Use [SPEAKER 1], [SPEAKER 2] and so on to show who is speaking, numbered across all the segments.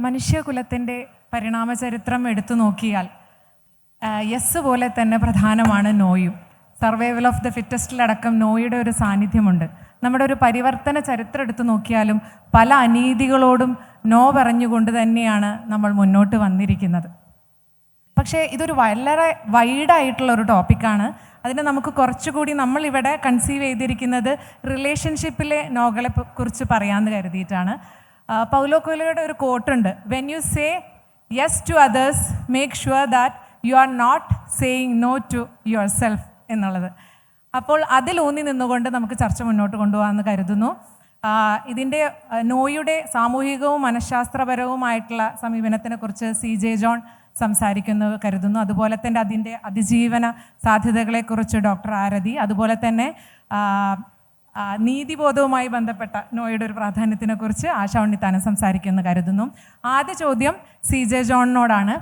[SPEAKER 1] മനുഷ്യകുലത്തിൻ്റെ പരിണാമചരിത്രം എടുത്തു നോക്കിയാൽ യെസ് പോലെ തന്നെ പ്രധാനമാണ് നോയും. സർവൈവൽ ഓഫ് ദ ഫിറ്റസ്റ്റിലടക്കം നോയുടെ ഒരു സാന്നിധ്യമുണ്ട്. നമ്മുടെ ഒരു പരിവർത്തന ചരിത്രം എടുത്തു നോക്കിയാലും പല അനീതികളോടും നോ പറഞ്ഞുകൊണ്ട് തന്നെയാണ് നമ്മൾ മുന്നോട്ട് വന്നിരിക്കുന്നത്. പക്ഷേ ഇതൊരു വളരെ വൈഡായിട്ടുള്ള ഒരു ടോപ്പിക്കാണ്. അതിനെ നമുക്ക് കുറച്ചുകൂടി നമ്മളിവിടെ കൺസീവ് ചെയ്തിരിക്കുന്നത് റിലേഷൻഷിപ്പിലെ നോകളെ കുറിച്ച് പറയാമെന്ന് കരുതിയിട്ടാണ്. പൗലോ കൊയ്ലോയുടെ ഒരു കോട്ടുണ്ട്, when you say yes to others make sure that you are not saying no to yourself എന്നുള്ളത്. അപ്പോൾ അതിലൂന്നി നിന്നുകൊണ്ട് നമുക്ക് ചർച്ച മുന്നോട്ട് കൊണ്ടുപോകാമെന്ന് കരുതുന്നു. ഇതിൻ്റെ നോയുടെ സാമൂഹികവും മനഃശാസ്ത്രപരവുമായിട്ടുള്ള സമീപനത്തിനെക്കുറിച്ച് CJ ജോൺ സംസാരിക്കുന്നു കരുതുന്നു. അതുപോലെ തന്നെ അതിൻ്റെ അതിജീവന സാധ്യതകളെക്കുറിച്ച് ഡോക്ടർ ആരതി, അതുപോലെ തന്നെ നീതിബോധവുമായി ബന്ധപ്പെട്ട നോയുടെ ഒരു പ്രാധാന്യത്തിനെക്കുറിച്ച് ആശാ ഉണ്ണിത്താനം സംസാരിക്കുമെന്ന് കരുതുന്നു. ആദ്യ ചോദ്യം CJ ജോണിനോടാണ്.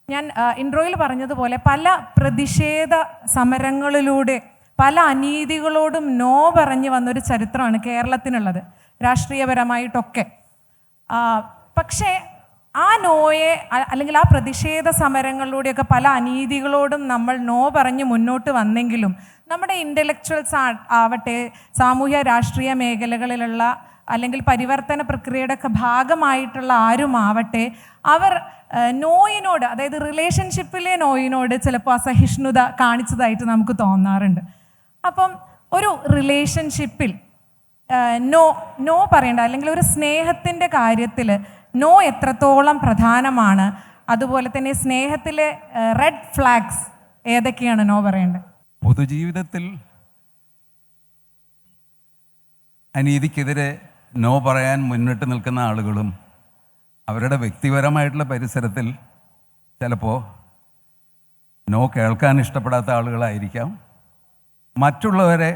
[SPEAKER 1] ഞാൻ ഇൻട്രോയിൽ പറഞ്ഞതുപോലെ പല പ്രതിഷേധ സമരങ്ങളിലൂടെ പല അനീതികളോടും നോ പറഞ്ഞു വന്നൊരു ചരിത്രമാണ് കേരളത്തിനുള്ളത്, രാഷ്ട്രീയപരമായിട്ടൊക്കെ. പക്ഷേ ആ നോയെ അല്ലെങ്കിൽ ആ പ്രതിഷേധ സമരങ്ങളിലൂടെയൊക്കെ പല അനീതികളോടും നമ്മൾ നോ പറഞ്ഞ് മുന്നോട്ട് വന്നെങ്കിലും നമ്മുടെ ഇൻ്റലക്ച്വൽസ് ആവട്ടെ, സാമൂഹ്യ രാഷ്ട്രീയ മേഖലകളിലുള്ള അല്ലെങ്കിൽ പരിവർത്തന പ്രക്രിയയുടെ ഒക്കെ ഭാഗമായിട്ടുള്ള ആരുമാവട്ടെ, അവർ നോയിനോട്, അതായത് റിലേഷൻഷിപ്പിലെ നോയിനോട് ചിലപ്പോൾ അസഹിഷ്ണുത കാണിച്ചതായിട്ട് നമുക്ക് തോന്നാറുണ്ട്. അപ്പം ഒരു റിലേഷൻഷിപ്പിൽ നോ പറയേണ്ട, അല്ലെങ്കിൽ ഒരു സ്നേഹത്തിൻ്റെ കാര്യത്തിൽ നോ എത്രത്തോളം പ്രധാനമാണ്, അതുപോലെ തന്നെ സ്നേഹത്തിലെ റെഡ് ഫ്ലാഗ്സ് ഏതൊക്കെയാണ് നോ പറയേണ്ടത്?
[SPEAKER 2] പൊതുജീവിതത്തിൽ അനീതിക്കെതിരെ നോ പറയാൻ മുന്നിട്ട് നിൽക്കുന്ന ആളുകളും അവരുടെ വ്യക്തിപരമായിട്ടുള്ള പരിസരത്തിൽ ചിലപ്പോൾ നോ കേൾക്കാൻ ഇഷ്ടപ്പെടാത്ത ആളുകളായിരിക്കാം. മറ്റുള്ളവരെ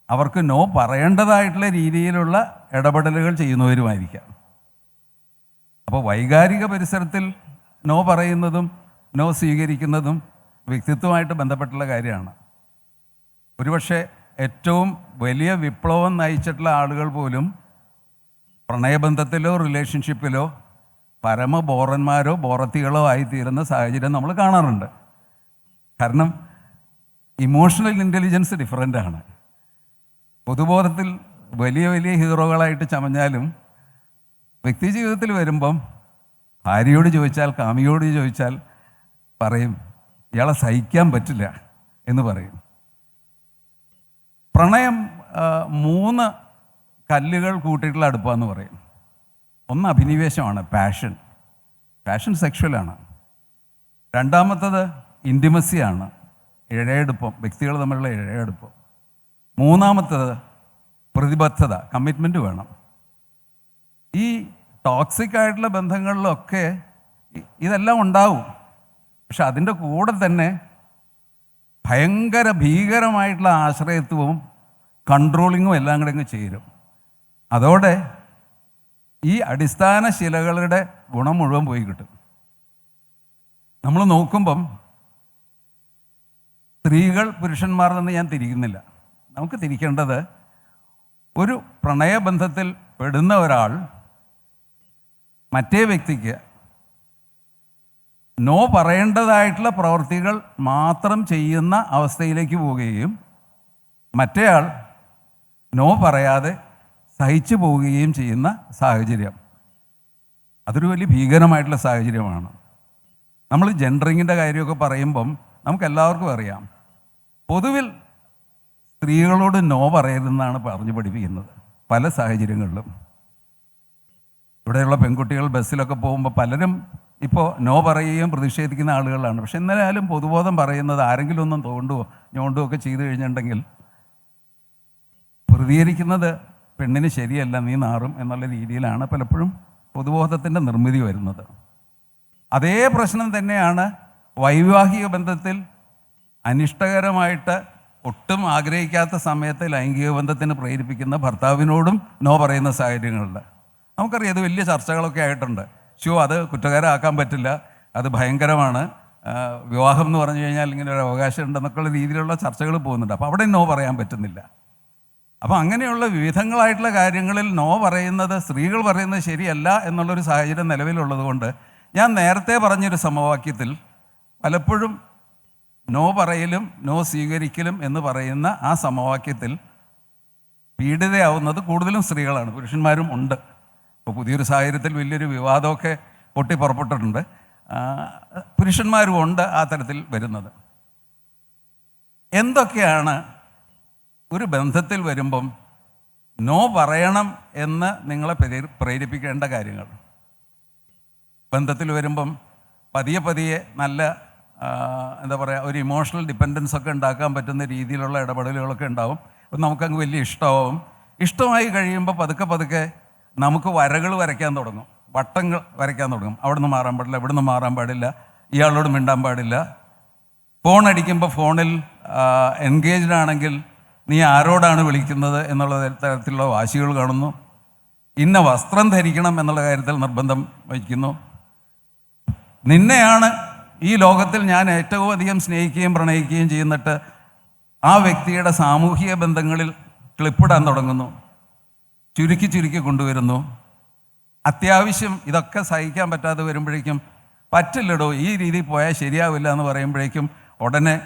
[SPEAKER 2] അവർക്ക് നോ പറയേണ്ടതായിട്ടുള്ള രീതിയിലുള്ള ഇടപെടലുകൾ ചെയ്യുന്നവരുമായിരിക്കാം. അപ്പോൾ വൈകാരിക പരിസരത്തിൽ നോ പറയുന്നതും നോ സ്വീകരിക്കുന്നതും വ്യക്തിത്വമായിട്ട് ബന്ധപ്പെട്ടുള്ള കാര്യമാണ്. ഒരുപക്ഷെ ഏറ്റവും വലിയ വിപ്ലവം നയിച്ചിട്ടുള്ള ആളുകൾ പോലും പ്രണയബന്ധത്തിലോ റിലേഷൻഷിപ്പിലോ പരമബോറന്മാരോ ബോറത്തികളോ ആയിത്തീരുന്ന സാഹചര്യം നമ്മൾ കാണാറുണ്ട്. കാരണം ഇമോഷണൽ ഇൻ്റലിജൻസ് ഡിഫറൻ്റാണ്. പൊതുബോധത്തിൽ വലിയ വലിയ ഹീറോകളായിട്ട് ചമഞ്ഞാലും വ്യക്തി ജീവിതത്തിൽ വരുമ്പം ഭാര്യയോട് ചോദിച്ചാൽ, കാമിയോട് ചോദിച്ചാൽ പറയും ഇയാളെ സഹിക്കാൻ പറ്റില്ല എന്ന് പറയും. പ്രണയം 3 കല്ലുകൾ കൂട്ടിയിട്ടുള്ള അടുപ്പാന്ന് പറയും. ഒന്ന് അഭിനിവേശമാണ്, പാഷൻ സെക്ഷുവലാണ്. രണ്ടാമത്തത് ഇൻറ്റിമസിയാണ്, ഇഴയെടുപ്പം, വ്യക്തികൾ തമ്മിലുള്ള ഇഴയെടുപ്പം. മൂന്നാമത്തത് പ്രതിബദ്ധത, കമ്മിറ്റ്മെൻറ്റ് വേണം. ഈ ടോക്സിക് ആയിട്ടുള്ള ബന്ധങ്ങളിലൊക്കെ ഇതെല്ലാം ഉണ്ടാവും. പക്ഷെ അതിൻ്റെ കൂടെ തന്നെ ഭീകരമായിട്ടുള്ള ആശ്രയത്വവും കൺട്രോളിങ്ങും എല്ലാം കൂടെ അങ്ങ് ചേരും. അതോടെ ഈ അടിസ്ഥാന ശിലകളുടെ ഗുണം മുഴുവൻ പോയി കിട്ടും. നമ്മൾ നോക്കുമ്പം സ്ത്രീകൾ പുരുഷന്മാർ എന്ന് ഞാൻ തിരിക്കുന്നില്ല. നമുക്ക് തിരിക്കേണ്ടത്, ഒരു പ്രണയബന്ധത്തിൽ പെടുന്ന ഒരാൾ മറ്റേ വ്യക്തിക്ക് നോ പറയേണ്ടതായിട്ടുള്ള പ്രവൃത്തികൾ മാത്രം ചെയ്യുന്ന അവസ്ഥയിലേക്ക് പോവുകയും മറ്റേയാൾ നോ പറയാതെ സഹിച്ചു പോവുകയും ചെയ്യുന്ന സാഹചര്യം, അതൊരു വലിയ ഭീകരമായിട്ടുള്ള സാഹചര്യമാണ്. നമ്മൾ ജെൻഡറിങ്ങിൻ്റെ കാര്യമൊക്കെ പറയുമ്പം നമുക്കെല്ലാവർക്കും അറിയാം, പൊതുവിൽ സ്ത്രീകളോട് നോ പറയരുതെന്നാണ് പറഞ്ഞു പഠിപ്പിക്കുന്നത് പല സാഹചര്യങ്ങളിലും. ഇവിടെയുള്ള പെൺകുട്ടികൾ ബസ്സിലൊക്കെ പോകുമ്പോൾ പലരും ഇപ്പോൾ നോ പറയുകയും പ്രതിഷേധിക്കുന്ന ആളുകളാണ്. പക്ഷെ എന്നാലും പൊതുബോധം പറയുന്നത് ആരെങ്കിലും ഒന്നും തോണ്ടുവോ ഞോണ്ടുവോ ഒക്കെ ചെയ്തു കഴിഞ്ഞിട്ടുണ്ടെങ്കിൽ പ്രതികരിക്കുന്നത് പെണ്ണിന് ശരിയല്ല, നീ നാറും എന്നുള്ള രീതിയിലാണ് പലപ്പോഴും പൊതുബോധത്തിൻ്റെ നിർമ്മിതി വരുന്നത്. അതേ പ്രശ്നം തന്നെയാണ് വൈവാഹിക ബന്ധത്തിൽ അനിഷ്ടകരമായിട്ട് ഒട്ടും ആഗ്രഹിക്കാത്ത സമയത്ത് ലൈംഗിക ബന്ധത്തിന് പ്രേരിപ്പിക്കുന്ന ഭർത്താവിനോടും നോ പറയുന്ന സാഹചര്യങ്ങളുണ്ട്. നമുക്കറിയാം, അത് വലിയ ചർച്ചകളൊക്കെ ആയിട്ടുണ്ട്. അത് കുറ്റകരമാക്കാൻ പറ്റില്ല, അത് ഭയങ്കരമാണ്, വിവാഹം എന്ന് പറഞ്ഞു കഴിഞ്ഞാൽ ഇങ്ങനെ ഒരു അവകാശം ഉണ്ടെന്നൊക്കെയുള്ള രീതിയിലുള്ള ചർച്ചകൾ പോകുന്നുണ്ട്. അപ്പോൾ അവിടെ നോ പറയാൻ പറ്റുന്നില്ല. അപ്പോൾ അങ്ങനെയുള്ള വിവിധങ്ങളായിട്ടുള്ള കാര്യങ്ങളിൽ നോ പറയുന്നത്, സ്ത്രീകൾ പറയുന്നത് ശരിയല്ല എന്നുള്ളൊരു സാഹചര്യം നിലവിലുള്ളത് കൊണ്ട് ഞാൻ നേരത്തെ പറഞ്ഞൊരു സമവാക്യത്തിൽ പലപ്പോഴും നോ പറയലും നോ സ്വീകരിക്കലും എന്ന് പറയുന്ന ആ സമവാക്യത്തിൽ പീഡിതയാവുന്നത് കൂടുതലും സ്ത്രീകളാണ്, പുരുഷന്മാരും ഉണ്ട്. ഇപ്പോൾ പുതിയൊരു സാഹചര്യത്തിൽ വലിയൊരു വിവാദമൊക്കെ പൊട്ടിപ്പുറപ്പെട്ടിട്ടുണ്ട്. പുരുഷന്മാരും ഉണ്ട് ആ തരത്തിൽ വരുന്നത്. എന്തൊക്കെയാണ് ഒരു ബന്ധത്തിൽ വരുമ്പം നോ പറയണം എന്ന് നിങ്ങളെ പ്രേരിപ്പിക്കേണ്ട കാര്യങ്ങൾ? ബന്ധത്തിൽ വരുമ്പം പതിയെ പതിയെ നല്ല എന്താ പറയുക, ഒരു ഇമോഷണൽ ഡിപ്പെൻഡൻസ് ഒക്കെ ഉണ്ടാക്കാൻ പറ്റുന്ന രീതിയിലുള്ള ഇടപെടലുകളൊക്കെ ഉണ്ടാവും. അപ്പം നമുക്കങ്ങ് വലിയ ഇഷ്ടമാവും. ഇഷ്ടമായി കഴിയുമ്പോൾ പതുക്കെ പതുക്കെ നമുക്ക് വരകൾ വരയ്ക്കാൻ തുടങ്ങും, വട്ടങ്ങൾ വരയ്ക്കാൻ തുടങ്ങും. അവിടെ നിന്ന് മാറാൻ പാടില്ല, ഇവിടെ നിന്ന് മാറാൻ പാടില്ല, ഇയാളോട് മിണ്ടാൻ പാടില്ല. ഫോൺ അടിക്കുമ്പോൾ ഫോണിൽ എൻഗേജ്ഡ് ആണെങ്കിൽ നീ ആരോടാണ് വിളിക്കുന്നത് എന്നുള്ള തരത്തിലുള്ള വാശികൾ കാണുന്നു. ഇന്ന വസ്ത്രം ധരിക്കണം എന്നുള്ള കാര്യത്തിൽ നിർബന്ധം വയ്ക്കുന്നു. നിന്നെയാണ് ഈ ലോകത്തിൽ ഞാൻ ഏറ്റവും അധികം സ്നേഹിക്കുകയും പ്രണയിക്കുകയും ചെയ്യുന്നിട്ട് ആ വ്യക്തിയുടെ സാമൂഹിക ബന്ധങ്ങളിൽ ക്ലിപ്പിടാൻ തുടങ്ങുന്നു, ചുരുക്കി ചുരുക്കി കൊണ്ടുവരുന്നു. അത്യാവശ്യം ഇതൊക്കെ സഹിക്കാൻ പറ്റാതെ വരുമ്പോഴേക്കും പറ്റില്ലടോ, ഈ രീതിയിൽ പോയാൽ ശരിയാവില്ല എന്ന് പറയുമ്പോഴേക്കും ഉടനെ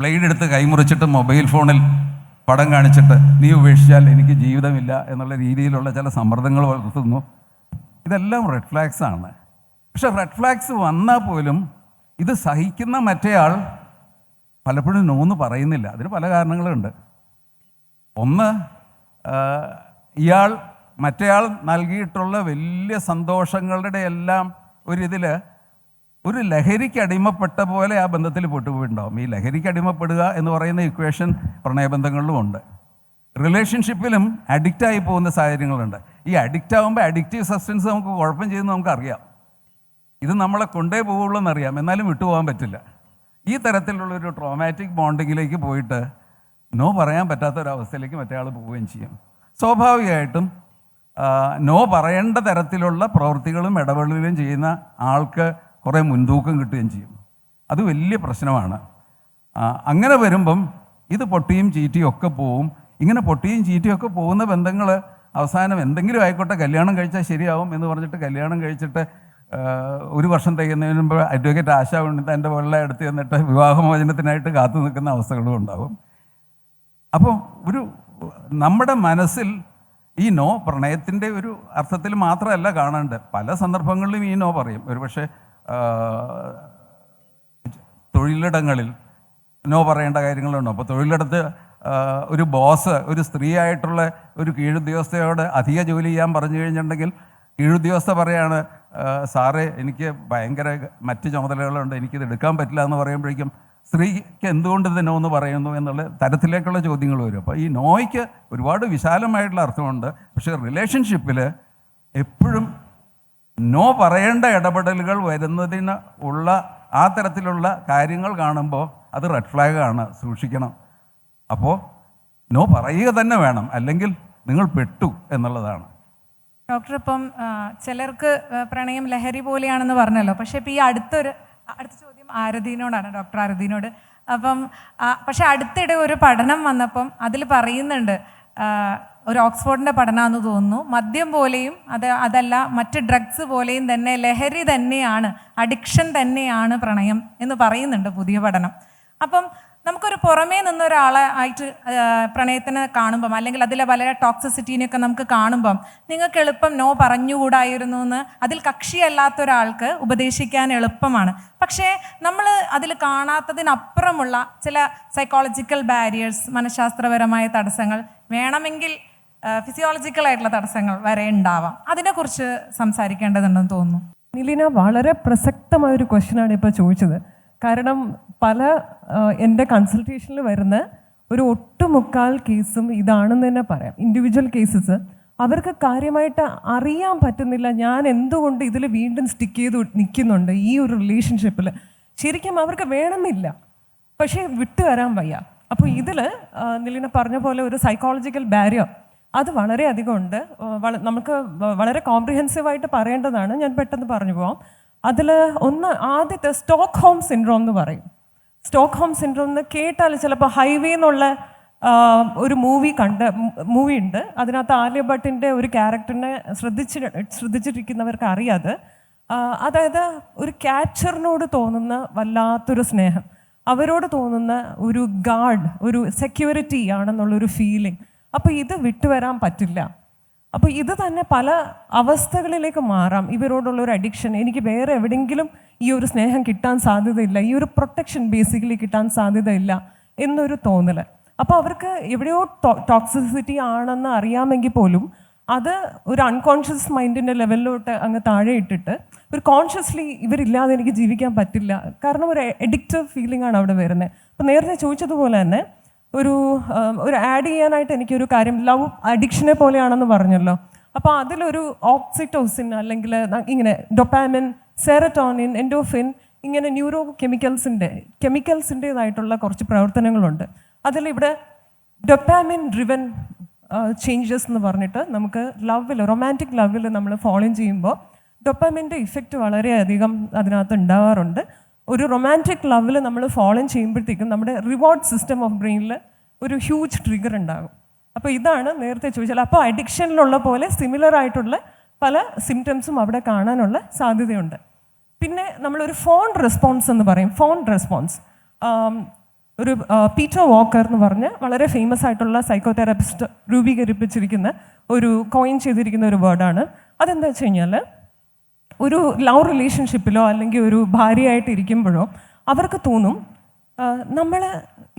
[SPEAKER 2] പ്ലേഡ് എടുത്ത് കൈമുറിച്ചിട്ട് മൊബൈൽ ഫോണിൽ പടം കാണിച്ചിട്ട് നീ ഉപേക്ഷിച്ചാൽ എനിക്ക് ജീവിതമില്ല എന്നുള്ള രീതിയിലുള്ള ചില സമ്മർദ്ദങ്ങൾ വളർത്തുന്നു. ഇതെല്ലാം റെഡ് ഫ്ലാഗ്സ് ആണ്. പക്ഷെ റെഡ് ഫ്ലാഗ്സ് വന്നാൽ പോലും ഇത് സഹിക്കുന്ന മറ്റേയാൾ പലപ്പോഴും നോന്ന് പറയുന്നില്ല. അതിന് പല കാരണങ്ങളുണ്ട്. ഒന്ന്, മറ്റേയാൾ നൽകിയിട്ടുള്ള വലിയ സന്തോഷങ്ങളുടെ എല്ലാം ഒരിതിൽ ഒരു ലഹരിക്ക് അടിമപ്പെട്ട പോലെ ആ ബന്ധത്തിൽ പെട്ടുപോയിട്ടുണ്ടാവും. ഈ ലഹരിക്ക് അടിമപ്പെടുക എന്ന് പറയുന്ന ഇക്വേഷൻ പ്രണയബന്ധങ്ങളിലും ഉണ്ട്. റിലേഷൻഷിപ്പിലും അഡിക്റ്റായി പോകുന്ന സാഹചര്യങ്ങളുണ്ട്. ഈ അഡിക്റ്റ് ആകുമ്പോൾ അഡിക്റ്റീവ് സബ്സ്റ്റൻസ് നമുക്ക് കുഴപ്പം ചെയ്യുന്നത് നമുക്കറിയാം. ഇത് നമ്മളെ കൊണ്ടേ പോവുള്ളൂ എന്നറിയാം, എന്നാലും വിട്ടുപോകാൻ പറ്റില്ല. ഈ തരത്തിലുള്ളൊരു ട്രോമാറ്റിക് ബോണ്ടിങ്ങിലേക്ക് പോയിട്ട് നോ പറയാൻ പറ്റാത്തൊരവസ്ഥയിലേക്ക് മറ്റേ ആൾ പോവുകയും ചെയ്യും. സ്വാഭാവികമായിട്ടും നോ പറയേണ്ട തരത്തിലുള്ള പ്രവൃത്തികളും ഇടപെടലുകളും ചെയ്യുന്ന ആൾക്ക് കുറേ മുൻതൂക്കം കിട്ടുകയും ചെയ്യും. അത് വലിയ പ്രശ്നമാണ്. അങ്ങനെ വരുമ്പം ഇത് പൊട്ടിയും ചീറ്റിയും ഒക്കെ പോവും. ഇങ്ങനെ പൊട്ടിയും ചീറ്റിയും ഒക്കെ പോകുന്ന ബന്ധങ്ങൾ അവസാനം എന്തെങ്കിലും ആയിക്കോട്ടെ, കല്യാണം കഴിച്ചാൽ ശരിയാവും എന്ന് പറഞ്ഞിട്ട് കല്യാണം കഴിച്ചിട്ട് ഒരു വർഷം തികയുന്നതിന് മുമ്പ് അഡ്വക്കേറ്റ് ആശാ ഉണ്ണിത്താൻ്റെ വെള്ളം എടുത്ത് ചെന്നിട്ട് വിവാഹമോചനത്തിനായിട്ട് കാത്തു നിൽക്കുന്ന അവസ്ഥകളും ഉണ്ടാകും. അപ്പോൾ നമ്മുടെ മനസ്സിൽ ഈ നോ പ്രണയത്തിൻ്റെ ഒരു അർത്ഥത്തിൽ മാത്രമല്ല കാണേണ്ടത്. പല സന്ദർഭങ്ങളിലും ഈ നോ പറയും. ഒരുപക്ഷെ തൊഴിലിടങ്ങളിൽ നോ പറയേണ്ട കാര്യങ്ങളുണ്ടോ? അപ്പോൾ തൊഴിലിടത്ത് ഒരു ബോസ് ഒരു സ്ത്രീയായിട്ടുള്ള ഒരു കീഴുദ്യോഗസ്ഥയോട് അധിക ജോലി ചെയ്യാൻ പറഞ്ഞു കഴിഞ്ഞിട്ടുണ്ടെങ്കിൽ കീഴുദ്യോഗസ്ഥ പറയാണ്, സാറേ എനിക്ക് ഭയങ്കര മറ്റ് ചുമതലകളുണ്ട്, എനിക്കിത് എടുക്കാൻ പറ്റില്ല എന്ന് പറയുമ്പോഴേക്കും സ്ത്രീക്ക് എന്തുകൊണ്ട് ഇത് നോ എന്ന് പറയുന്നു എന്നുള്ള തരത്തിലേക്കുള്ള ചോദ്യങ്ങൾ വരും. അപ്പോൾ ഈ നോയ്ക്ക് ഒരുപാട് വിശാലമായിട്ടുള്ള അർത്ഥമുണ്ട്. പക്ഷേ റിലേഷൻഷിപ്പിൽ എപ്പോഴും നോ പറയേണ്ട ഇടപെടലുകൾ വരുന്നതിന് ഉള്ള ആ തരത്തിലുള്ള കാര്യങ്ങൾ കാണുമ്പോൾ അത് റെഡ് ഫ്ലാഗാണ്, സൂക്ഷിക്കണം. അപ്പോൾ നോ പറയുക തന്നെ വേണം, അല്ലെങ്കിൽ നിങ്ങൾ പെട്ടു എന്നുള്ളതാണ്.
[SPEAKER 1] ഡോക്ടർ, ഇപ്പം ചിലർക്ക് പ്രണയം ലഹരി പോലെയാണെന്ന് പറഞ്ഞല്ലോ. പക്ഷേ ഇപ്പോൾ ഈ അടുത്ത ചോദ്യം ആരതിനോടാണ്, ഡോക്ടർ ആരതിനോട്. അപ്പം പക്ഷെ അടുത്തിടെ ഒരു പഠനം വന്നപ്പം അതിൽ പറയുന്നുണ്ട്, ഒരു ഓക്സ്ഫോർഡിൻ്റെ പഠനമാണെന്ന് തോന്നുന്നു, മദ്യം പോലെയും അതല്ല മറ്റ് ഡ്രഗ്സ് പോലെയും തന്നെ ലഹരി തന്നെയാണ്, അഡിക്ഷൻ തന്നെയാണ് പ്രണയം എന്ന് പറയുന്നുണ്ട് പുതിയ പഠനം. അപ്പം നമുക്കൊരു പുറമേ നിന്നൊരാളെ ആയിട്ട് പ്രണയത്തിനെ കാണുമ്പം, അല്ലെങ്കിൽ അതിലെ പല ടോക്സിസിറ്റീനെയൊക്കെ നമുക്ക് കാണുമ്പം നിങ്ങൾക്ക് എളുപ്പം നോ പറഞ്ഞുകൂടായിരുന്നു എന്ന് അതിൽ കക്ഷിയല്ലാത്ത ഒരാൾക്ക് ഉപദേശിക്കാൻ എളുപ്പമാണ്. പക്ഷേ നമ്മൾ അതിൽ കാണാത്തതിനപ്പുറമുള്ള ചില സൈക്കോളജിക്കൽ ബാരിയേഴ്സ്, മനഃശാസ്ത്രപരമായ തടസ്സങ്ങൾ, വേണമെങ്കിൽ ഫിസിയോളജിക്കലായിട്ടുള്ള തടസ്സങ്ങൾ വരെ ഉണ്ടാവാം. അതിനെക്കുറിച്ച് സംസാരിക്കേണ്ടതുണ്ടെന്ന് തോന്നുന്നു.
[SPEAKER 3] നിലീന, വളരെ പ്രസക്തമായൊരു ക്വസ്റ്റ്യനാണ് ഇപ്പോൾ ചോദിച്ചത്. കാരണം എൻ്റെ കൺസൾട്ടേഷനിൽ വരുന്ന ഒരു ഒട്ടുമുക്കാൽ കേസും ഇതാണെന്ന് തന്നെ പറയാം. ഇൻഡിവിജ്വൽ കേസസ് അവർക്ക് കാര്യമായിട്ട് അറിയാൻ പറ്റുന്നില്ല, ഞാൻ എന്തുകൊണ്ട് ഇതിൽ വീണ്ടും സ്റ്റിക്ക് ചെയ്ത് നിൽക്കുന്നുണ്ട് ഈ ഒരു റിലേഷൻഷിപ്പിൽ. ശരിക്കും അവർക്ക് വേണമെന്നില്ല, പക്ഷേ വിട്ടു വരാൻ വയ്യ. അപ്പോൾ ഇതിൽ നിലീന പറഞ്ഞ പോലെ ഒരു സൈക്കോളജിക്കൽ ബാരിയർ അത് വളരെയധികം ഉണ്ട്. നമുക്ക് വളരെ കോംപ്രിഹെൻസീവായിട്ട് പറയേണ്ടതാണ്. ഞാൻ പെട്ടെന്ന് പറഞ്ഞു പോവാം. അതിൽ ആദ്യത്തെ സ്റ്റോക്ക്ഹോം സിൻഡ്രോം എന്ന് പറയും. സ്റ്റോക്ക്ഹോം സിൻഡ്രോം എന്ന് കേട്ടാൽ ചിലപ്പോൾ ഹൈവേ എന്നുള്ള ഒരു മൂവി ഉണ്ട്. അതിനകത്ത് ആലിയ ഭട്ടിൻ്റെ ഒരു ക്യാരക്ടറിനെ ശ്രദ്ധിച്ചിരിക്കുന്നവർക്ക് അറിയാതെ, അതായത് ഒരു ക്യാച്ചറിനോട് തോന്നുന്ന വല്ലാത്തൊരു സ്നേഹം, അവരോട് തോന്നുന്ന ഒരു ഗാർഡ്, ഒരു സെക്യൂരിറ്റി ആണെന്നുള്ളൊരു ഫീലിംഗ്. അപ്പോൾ ഇത് വിട്ടുവരാൻ പറ്റില്ല. അപ്പോൾ ഇത് തന്നെ പല അവസ്ഥകളിലേക്ക് മാറാം. ഇവരോടുള്ള ഒരു അഡിക്ഷൻ, എനിക്ക് വേറെ എവിടെയെങ്കിലും ഈ ഒരു സ്നേഹം കിട്ടാൻ സാധ്യതയില്ല, ഈ ഒരു പ്രൊട്ടക്ഷൻ ബേസിക്കലി കിട്ടാൻ സാധ്യതയില്ല എന്നൊരു തോന്നൽ. അപ്പോൾ അവർക്ക് എവിടെയോ ടോക്സിസിറ്റി ആണെന്ന് അറിയാമെങ്കിൽ പോലും അത് ഒരു അൺകോൺഷ്യസ് മൈൻഡിൻ്റെ ലെവലിലോട്ട് അങ്ങ് താഴെ ഇട്ടിട്ട് ഒരു കോൺഷ്യസ്ലി ഇവരില്ലാതെ എനിക്ക് ജീവിക്കാൻ പറ്റില്ല, കാരണം ഒരു എഡിക്റ്റീവ് ഫീലിംഗ് ആണ് അവിടെ വരുന്നത്. അപ്പോൾ നേരത്തെ ചോദിച്ചതുപോലെ തന്നെ ഒരു ആഡ് ചെയ്യാനായിട്ട് എനിക്കൊരു കാര്യം, ലവ് അഡിക്ഷനെ പോലെയാണെന്ന് പറഞ്ഞല്ലോ. അപ്പോൾ അതിലൊരു ഓക്സിറ്റോസിൻ അല്ലെങ്കിൽ ഇങ്ങനെ ഡൊപ്പാമിൻ, സെറട്ടോണിൻ, എൻഡോഫിൻ, ഇങ്ങനെ ന്യൂറോ കെമിക്കൽസിൻ്റേതായിട്ടുള്ള കുറച്ച് പ്രവർത്തനങ്ങളുണ്ട്. അതിലിവിടെ ഡൊപ്പാമിൻ ഡ്രിവൻ ചേഞ്ചസ് എന്ന് പറഞ്ഞിട്ട് നമുക്ക് റൊമാൻറ്റിക് ലവിൽ നമ്മൾ ഫോളോ ചെയ്യുമ്പോൾ ഡൊപ്പാമിൻ്റെ ഇഫക്റ്റ് വളരെയധികം അതിനകത്ത് ഉണ്ടാവാറുണ്ട്. ഒരു റൊമാൻറ്റിക് ലവിൽ നമ്മൾ ഫോളോ ചെയ്യുമ്പോഴത്തേക്കും നമ്മുടെ റിവാർഡ് സിസ്റ്റം ഓഫ് ബ്രെയിനിൽ ഒരു ഹ്യൂജ് ട്രിഗർ ഉണ്ടാകും. അപ്പോൾ ഇതാണ് നേരത്തെ ചോദിച്ചാൽ, അപ്പോൾ അഡിക്ഷനിലുള്ള പോലെ സിമിലർ ആയിട്ടുള്ള പല സിംറ്റംസും അവിടെ കാണാനുള്ള സാധ്യതയുണ്ട്. പിന്നെ നമ്മളൊരു ഫോൺ റെസ്പോൺസ് എന്ന് പറയും. ഫോൺ റെസ്പോൺസ് ഒരു പീറ്റർ വാക്കർ എന്ന് പറഞ്ഞ് വളരെ ഫേമസ് ആയിട്ടുള്ള സൈക്കോതെറാപ്പിസ്റ്റ് രൂപീകരിപ്പിച്ചിരിക്കുന്ന കോയിൻ ചെയ്തിരിക്കുന്ന ഒരു വേർഡാണ്. അതെന്താ വെച്ച് കഴിഞ്ഞാൽ, ഒരു ലവ് റിലേഷൻഷിപ്പിലോ അല്ലെങ്കിൽ ഒരു ഭാര്യയായിട്ട് ഇരിക്കുമ്പോഴോ അവർക്ക് തോന്നും നമ്മൾ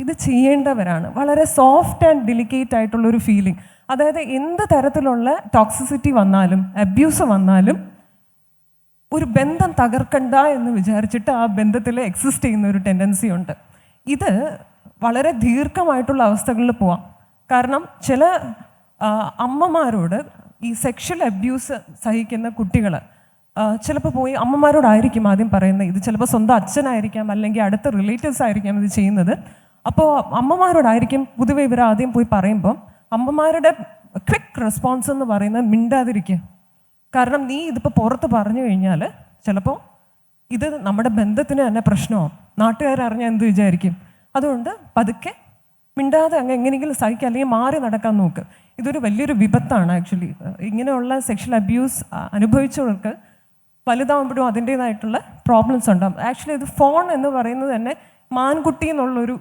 [SPEAKER 3] ഇത് ചെയ്യേണ്ടവരാണ്. വളരെ സോഫ്റ്റ് ആൻഡ് ഡെലിക്കേറ്റ് ആയിട്ടുള്ളൊരു ഫീലിംഗ്. അതായത് എന്ത് തരത്തിലുള്ള ടോക്സിസിറ്റി വന്നാലും അബ്യൂസ് വന്നാലും ഒരു ബന്ധം തകർക്കണ്ട എന്ന് വിചാരിച്ചിട്ട് ആ ബന്ധത്തിൽ എക്സിസ്റ്റ് ചെയ്യുന്ന ഒരു ടെൻഡൻസി ഉണ്ട്. ഇത് വളരെ ദീർഘമായിട്ടുള്ള അവസ്ഥകളിൽ പോവാം. കാരണം ചില അമ്മമാരോട് ഈ സെക്ഷൽ അബ്യൂസ് സഹിക്കുന്ന കുട്ടികൾ ചിലപ്പോൾ പോയി അമ്മമാരോടായിരിക്കും ആദ്യം പറയുന്നത്. ഇത് ചിലപ്പോൾ സ്വന്തം അച്ഛനായിരിക്കാം, അല്ലെങ്കിൽ അടുത്ത റിലേറ്റീവ്സ് ആയിരിക്കാം ഇത് ചെയ്യുന്നത്. അപ്പോൾ അമ്മമാരോടായിരിക്കും പൊതുവെ ഇവർ ആദ്യം പോയി പറയുമ്പോൾ അമ്മമാരുടെ ക്വിക്ക് റെസ്പോൺസ് എന്ന് പറയുന്നത് മിണ്ടാതിരിക്കുക. കാരണം നീ ഇതിപ്പോൾ പുറത്ത് പറഞ്ഞു കഴിഞ്ഞാൽ ചിലപ്പോൾ ഇത് നമ്മുടെ ബന്ധത്തിന് തന്നെ പ്രശ്നമാവും, നാട്ടുകാരറിഞ്ഞാൽ എന്ത് വിചാരിക്കും. അതുകൊണ്ട് പതുക്കെ മിണ്ടാതെ അങ്ങ് എങ്ങനെയെങ്കിലും സഹിക്കുക, അല്ലെങ്കിൽ മാറി നടക്കാൻ നോക്ക്. ഇതൊരു വലിയൊരു വിപത്താണ് ആക്ച്വലി. ഇങ്ങനെയുള്ള സെക്ഷൽ അബ്യൂസ് അനുഭവിച്ചവർക്ക് വലുതാവുമ്പോഴും അതിൻ്റേതായിട്ടുള്ള പ്രോബ്ലംസ് ഉണ്ടാകും. ആക്ച്വലി ഇത് ഫോൺ എന്ന് പറയുന്നത് തന്നെ മാൻകുട്ടി എന്നുള്ളൊരു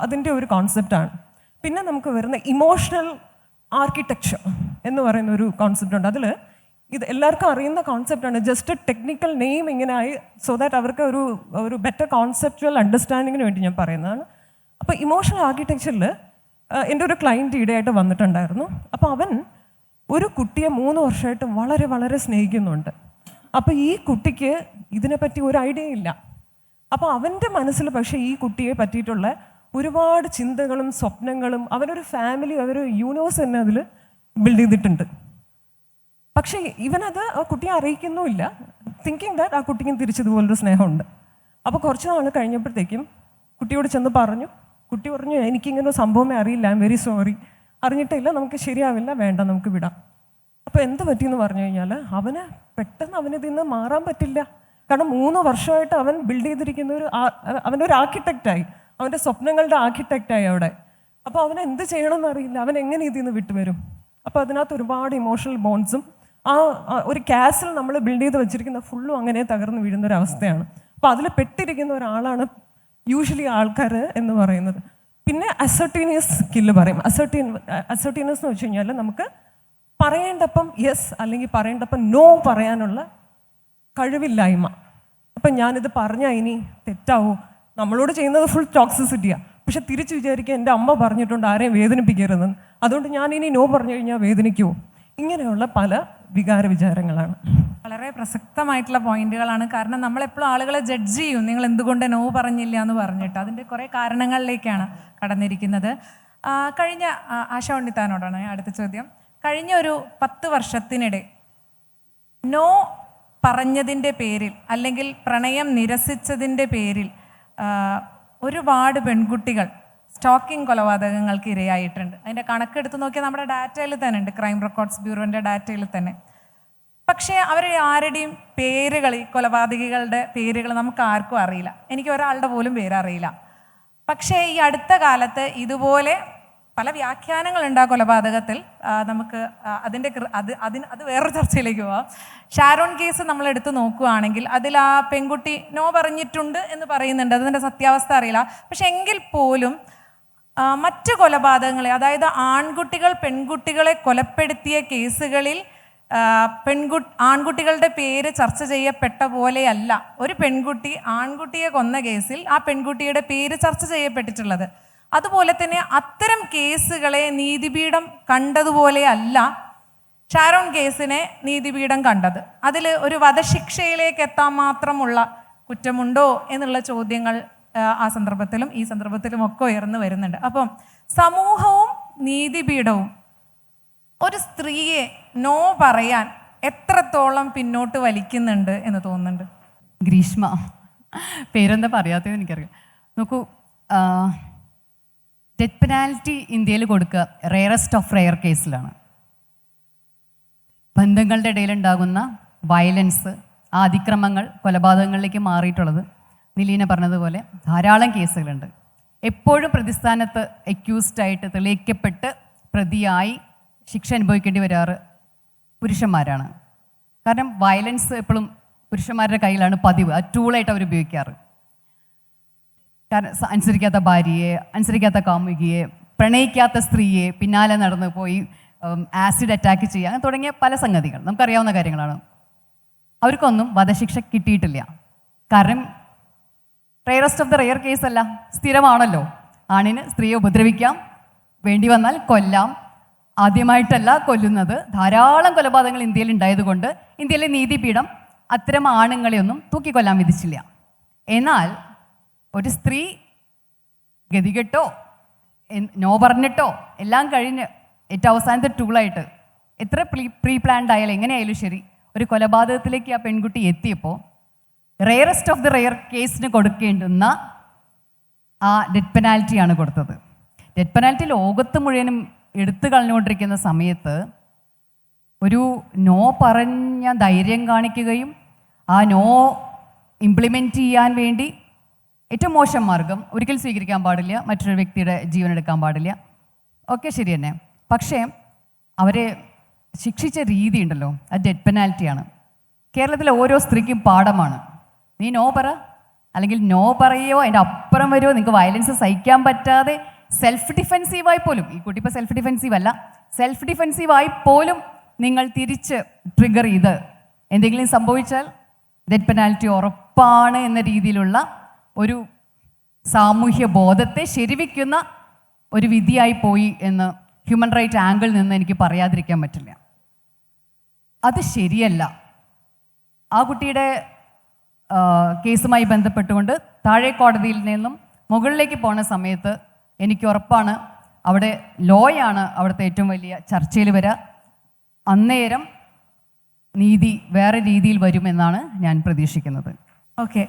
[SPEAKER 3] അതിൻ്റെ ഒരു കോൺസെപ്റ്റാണ്. പിന്നെ നമുക്ക് വരുന്ന ഇമോഷണൽ ആർക്കിടെക്ചർ എന്ന് പറയുന്ന ഒരു കോൺസെപ്റ്റ് ഉണ്ട്. അതിൽ ഇത് എല്ലാവർക്കും അറിയുന്ന കോൺസെപ്റ്റാണ്. ജസ്റ്റ് ടെക്നിക്കൽ നെയിം ഇങ്ങനെ ആയി സോ ദാറ്റ് അവർക്ക് ഒരു ബെറ്റർ കോൺസെപ്റ്റുവൽ അണ്ടർസ്റ്റാൻഡിങ്ങിന് വേണ്ടി ഞാൻ പറയുന്നതാണ്. അപ്പോൾ ഇമോഷണൽ ആർക്കിടെക്ചറിൽ എൻ്റെ ഒരു ക്ലയൻറ്റ് ഈടെയായിട്ട് വന്നിട്ടുണ്ടായിരുന്നു. അപ്പോൾ അവൻ ഒരു കുട്ടിയെ 3 വർഷമായിട്ട് വളരെ വളരെ സ്നേഹിക്കുന്നുണ്ട്. അപ്പോൾ ഈ കുട്ടിക്ക് ഇതിനെപ്പറ്റി ഒരു ഐഡിയ ഇല്ല. അപ്പോൾ അവൻ്റെ മനസ്സിൽ പക്ഷേ ഈ കുട്ടിയെ പറ്റിയിട്ടുള്ള ഒരുപാട് ചിന്തകളും സ്വപ്നങ്ങളും, അവനൊരു ഫാമിലി, അവരൊരു യൂണിവേഴ്സ് തന്നെ അതിൽ ബിൽഡ് ചെയ്തിട്ടുണ്ട്. പക്ഷേ ഇവനത് ആ കുട്ടിയെ അറിയിക്കുന്നുമില്ല, തിങ്കിങ് ദാറ്റ് ആ കുട്ടിക്കും തിരിച്ചതുപോലൊരു സ്നേഹമുണ്ട്. അപ്പോൾ കുറച്ച് നാൾ കഴിഞ്ഞപ്പോഴത്തേക്കും കുട്ടിയോട് ചെന്ന് പറഞ്ഞു. കുട്ടി പറഞ്ഞു, എനിക്കിങ്ങനെ ഒരു സംഭവമേ അറിയില്ല, ഐ എം വെരി സോറി, അറിഞ്ഞിട്ടില്ല, നമുക്ക് ശരിയാവില്ല, വേണ്ട നമുക്ക് വിടാം. അപ്പോൾ എന്ത് പറ്റിയെന്ന് പറഞ്ഞു കഴിഞ്ഞാൽ പെട്ടെന്ന് അവനിതിൽ നിന്ന് മാറാൻ പറ്റില്ല. കാരണം 3 വർഷമായിട്ട് അവൻ ബിൽഡ് ചെയ്തിരിക്കുന്ന അവനൊരു ആർക്കിടെക്റ്റായി, അവൻ്റെ സ്വപ്നങ്ങളുടെ ആർക്കിടെക്റ്റായി അവിടെ. അപ്പോൾ അവൻ എന്ത് ചെയ്യണമെന്ന് അറിയില്ല, അവൻ എങ്ങനെ ഇതിൽ നിന്ന് വിട്ടുവരും. അപ്പോൾ അതിനകത്ത് ഒരുപാട് ഇമോഷണൽ ബോൺസും ഒരു കാസിൽ നമ്മൾ ബിൽഡ് ചെയ്ത് വെച്ചിരിക്കുന്ന ഫുള്ളും അങ്ങനെ തകർന്ന് വീഴുന്ന ഒരു അവസ്ഥയാണ്. അപ്പോൾ അതിൽ പെട്ടിരിക്കുന്ന ഒരാളാണ് യൂഷ്വലി ആൾക്കാർ എന്ന് പറയുന്നത്. പിന്നെ അസർട്ടീനിയസ് സ്കില്ല് പറയും. അസർട്ടീനിയസ് എന്ന് വെച്ച് കഴിഞ്ഞാൽ നമുക്ക് പറയേണ്ടപ്പം യെസ് അല്ലെങ്കിൽ പറയേണ്ടപ്പം നോ പറയാനുള്ള കഴിവില്ലായ്മ. അപ്പം ഞാനിത് പറഞ്ഞാൽ ഇനി തെറ്റാവോ, നമ്മളോട് ചെയ്യുന്നത് ഫുൾ ടോക്സിസിറ്റിയാണ്, പക്ഷെ തിരിച്ച് വിചാരിക്കുക എൻ്റെ അമ്മ പറഞ്ഞിട്ടുണ്ട് ആരെയും വേദനിപ്പിക്കരുതെന്ന്, അതുകൊണ്ട് ഞാൻ ഇനി നോ പറഞ്ഞു കഴിഞ്ഞാൽ വേദനിക്കുമോ, ഇങ്ങനെയുള്ള പല വികാര വിചാരങ്ങളാണ്.
[SPEAKER 1] വളരെ പ്രസക്തമായിട്ടുള്ള പോയിന്റുകളാണ്. കാരണം നമ്മളെപ്പോഴും ആളുകളെ ജഡ്ജ് ചെയ്യും, നിങ്ങൾ എന്തുകൊണ്ട് നോ പറഞ്ഞില്ല എന്ന് പറഞ്ഞിട്ട്. അതിൻ്റെ കുറേ കാരണങ്ങളിലേക്കാണ് കടന്നിരിക്കുന്നത്. കഴിഞ്ഞ ആശ ഉണ്ണിത്താനോടാണ് അടുത്ത ചോദ്യം. കഴിഞ്ഞ ഒരു 10 വർഷത്തിനിടെ നോ പറഞ്ഞതിൻ്റെ പേരിൽ അല്ലെങ്കിൽ പ്രണയം നിരസിച്ചതിൻ്റെ പേരിൽ ഒരുപാട് പെൺകുട്ടികൾ സ്റ്റോക്കിംഗ് കൊലപാതകങ്ങൾക്ക് ഇരയായിട്ടുണ്ട്. അതിൻ്റെ കണക്കെടുത്ത് നോക്കിയാൽ നമ്മുടെ ഡാറ്റയിൽ തന്നെ ഉണ്ട്, ക്രൈം റെക്കോർഡ്സ് ബ്യൂറോൻ്റെ ഡാറ്റയിൽ തന്നെ. പക്ഷേ അവർ ആരുടെയും പേരുകൾ, ഈ കൊലപാതകികളുടെ പേരുകൾ നമുക്ക് ആർക്കും അറിയില്ല. എനിക്ക് ഒരാളുടെ പോലും പേരറിയില്ല. പക്ഷേ ഈ അടുത്ത കാലത്ത് ഇതുപോലെ പല വ്യാഖ്യാനങ്ങളുണ്ട് ആ കൊലപാതകത്തിൽ. നമുക്ക് അത് വേറൊരു ചർച്ചയിലേക്ക് പോവാം. ഷാരോൺ കേസ് നമ്മൾ എടുത്ത് നോക്കുകയാണെങ്കിൽ അതിൽ ആ പെൺകുട്ടി നോ പറഞ്ഞിട്ടുണ്ട് എന്ന് പറയുന്നുണ്ട്. അതിൻ്റെ സത്യാവസ്ഥ അറിയില്ല. പക്ഷെ എങ്കിൽ പോലും മറ്റ് കൊലപാതകങ്ങളെ, അതായത് ആൺകുട്ടികൾ പെൺകുട്ടികളെ കൊലപ്പെടുത്തിയ കേസുകളിൽ ആൺകുട്ടികളുടെ പേര് ചർച്ച ചെയ്യപ്പെട്ട പോലെയല്ല ഒരു പെൺകുട്ടി ആൺകുട്ടിയെ കൊന്ന കേസിൽ ആ പെൺകുട്ടിയുടെ പേര് ചർച്ച ചെയ്യപ്പെട്ടിട്ടുള്ളത്. അതുപോലെ തന്നെ അത്തരം കേസുകളെ നീതിപീഠം കണ്ടതുപോലെയല്ല ഷാരോൺ കേസിനെ നീതിപീഠം കണ്ടത്. അതിൽ ഒരു വധശിക്ഷയിലേക്ക് എത്താൻ മാത്രമുള്ള കുറ്റമുണ്ടോ എന്നുള്ള ചോദ്യങ്ങൾ ആ സന്ദർഭത്തിലും ഈ സന്ദർഭത്തിലും ഒക്കെ ഉയർന്നു വരുന്നുണ്ട്. അപ്പം സമൂഹവും നീതിപീഠവും ഒരു സ്ത്രീയെ നോ പറയാൻ എത്രത്തോളം പിന്നോട്ട് വലിക്കുന്നുണ്ട് എന്ന് തോന്നുന്നുണ്ട്?
[SPEAKER 4] ഗ്രീഷ്മ, പേരെന്താ പറയാത്തതെന്ന് എനിക്കറിയാം. നോക്കൂ, ഡെത്ത് പെനാൽറ്റി ഇന്ത്യയിൽ കൊടുക്കുക റെയറസ്റ്റ് ഓഫ് റെയർ കേസിലാണ്. ബന്ധങ്ങളുടെ ഇടയിലുണ്ടാകുന്ന വയലൻസ്, ആ അതിക്രമങ്ങൾ കൊലപാതകങ്ങളിലേക്ക് മാറിയിട്ടുള്ളത് നിലീന പറഞ്ഞതുപോലെ ധാരാളം കേസുകളുണ്ട്. എപ്പോഴും പ്രതിസ്ഥാനത്ത് അക്യൂസ്ഡായിട്ട് തെളിയിക്കപ്പെട്ട് പ്രതിയായി ശിക്ഷ അനുഭവിക്കേണ്ടി വരാറ് പുരുഷന്മാരാണ്. കാരണം വയലൻസ് എപ്പോഴും പുരുഷന്മാരുടെ കയ്യിലാണ് പതിവ്, ആ ടൂളായിട്ട് അവർ ഉപയോഗിക്കാറ്. കാരണം അനുസരിക്കാത്ത ഭാര്യയെ, അനുസരിക്കാത്ത കാമുകിയെ, പ്രണയിക്കാത്ത സ്ത്രീയെ പിന്നാലെ നടന്നു പോയി ആസിഡ് അറ്റാക്ക് ചെയ്യുക, അങ്ങനെ തുടങ്ങിയ പല സംഗതികൾ നമുക്കറിയാവുന്ന കാര്യങ്ങളാണ്. അവർക്കൊന്നും വധശിക്ഷ കിട്ടിയിട്ടില്ല. കാരണം റെയറസ്റ്റ് ഓഫ് ദ റെയർ കേസല്ല, സ്ഥിരമാണല്ലോ. ആണിന് സ്ത്രീയെ ഉപദ്രവിക്കാം, വേണ്ടി വന്നാൽ കൊല്ലാം. ആദ്യമായിട്ടല്ല കൊല്ലുന്നത്. ധാരാളം കൊലപാതകങ്ങൾ ഇന്ത്യയിൽ ഉണ്ടായതുകൊണ്ട് ഇന്ത്യയിലെ നീതിപീഠം അത്തരം ആണുങ്ങളെയൊന്നും തൂക്കിക്കൊല്ലാൻ വിധിച്ചില്ല. എന്നാൽ ഒരു സ്ത്രീ ഗതികെട്ടോ നോ പറഞ്ഞിട്ടോ എല്ലാം കഴിഞ്ഞ് ഏറ്റവും അവസാനത്തെ ടൂളായിട്ട് എത്ര പ്രീ പ്ലാൻഡ് ആയാലും എങ്ങനെയായാലും ശരി ഒരു കൊലപാതകത്തിലേക്ക് ആ പെൺകുട്ടി എത്തിയപ്പോൾ റെയറസ്റ്റ് ഓഫ് ദി റെയർ കേസിന് കൊടുക്കേണ്ടുന്ന ആ ഡെത്ത് പെനാൽറ്റിയാണ് കൊടുത്തത്. ഡെത്ത് പെനാൽറ്റി ലോകത്ത് മുഴുവനും എടുത്തു കളഞ്ഞുകൊണ്ടിരിക്കുന്ന സമയത്ത് ഒരു നോ പറഞ്ഞ ധൈര്യം കാണിക്കുകയും ആ നോ ഇംപ്ലിമെൻറ്റ് ചെയ്യാൻ വേണ്ടി ഏറ്റവും മോശം മാർഗം ഒരിക്കൽ സ്വീകരിക്കാൻ പാടില്ല, മറ്റൊരു വ്യക്തിയുടെ ജീവൻ എടുക്കാൻ പാടില്ല, ഒക്കെ ശരി തന്നെ. പക്ഷേ അവരെ ശിക്ഷിച്ച രീതി ഉണ്ടല്ലോ, അത് ഡെത്ത് പെനാൽറ്റിയാണ്. കേരളത്തിലെ ഓരോ സ്ത്രീക്കും പാഠമാണ്. നീ നോ പറ, അല്ലെങ്കിൽ നോ പറയുകയോ അതിൻ്റെ അപ്പുറം വരുമോ, നിങ്ങൾക്ക് വയലൻസ് സഹിക്കാൻ പറ്റാതെ സെൽഫ് ഡിഫെൻസീവായി പോലും, ഈ കുട്ടി ഇപ്പോൾ സെൽഫ് ഡിഫെൻസീവ് അല്ല, സെൽഫ് ഡിഫെൻസീവായി പോലും നിങ്ങൾ തിരിച്ച് ട്രിഗർ ചെയ്ത് എന്തെങ്കിലും സംഭവിച്ചാൽ ഡെത്ത് പെനാൽറ്റി ഉറപ്പാണ് എന്ന രീതിയിലുള്ള ഒരു സാമൂഹ്യ ബോധത്തെ ശരിവയ്ക്കുന്ന ഒരു വിധിയായി പോയി എന്ന് ഹ്യൂമൻ റൈറ്റ് ആംഗിളിൽ നിന്ന് എനിക്ക് പറയാതിരിക്കാൻ പറ്റില്ല. അത് ശരിയല്ല. ആ കുട്ടിയുടെ കേസുമായി ബന്ധപ്പെട്ടുകൊണ്ട് താഴെ കോടതിയിൽ നിന്നും മുകളിലേക്ക് പോണ സമയത്ത് എനിക്ക് ഉറപ്പാണ് അവിടെ ലോയാണ് അവിടുത്തെ ഏറ്റവും വലിയ ചർച്ചയിൽ വരിക. അന്നേരം നീതി വേറെ രീതിയിൽ വരുമെന്നാണ് ഞാൻ പ്രതീക്ഷിക്കുന്നത്.
[SPEAKER 1] ഓക്കെ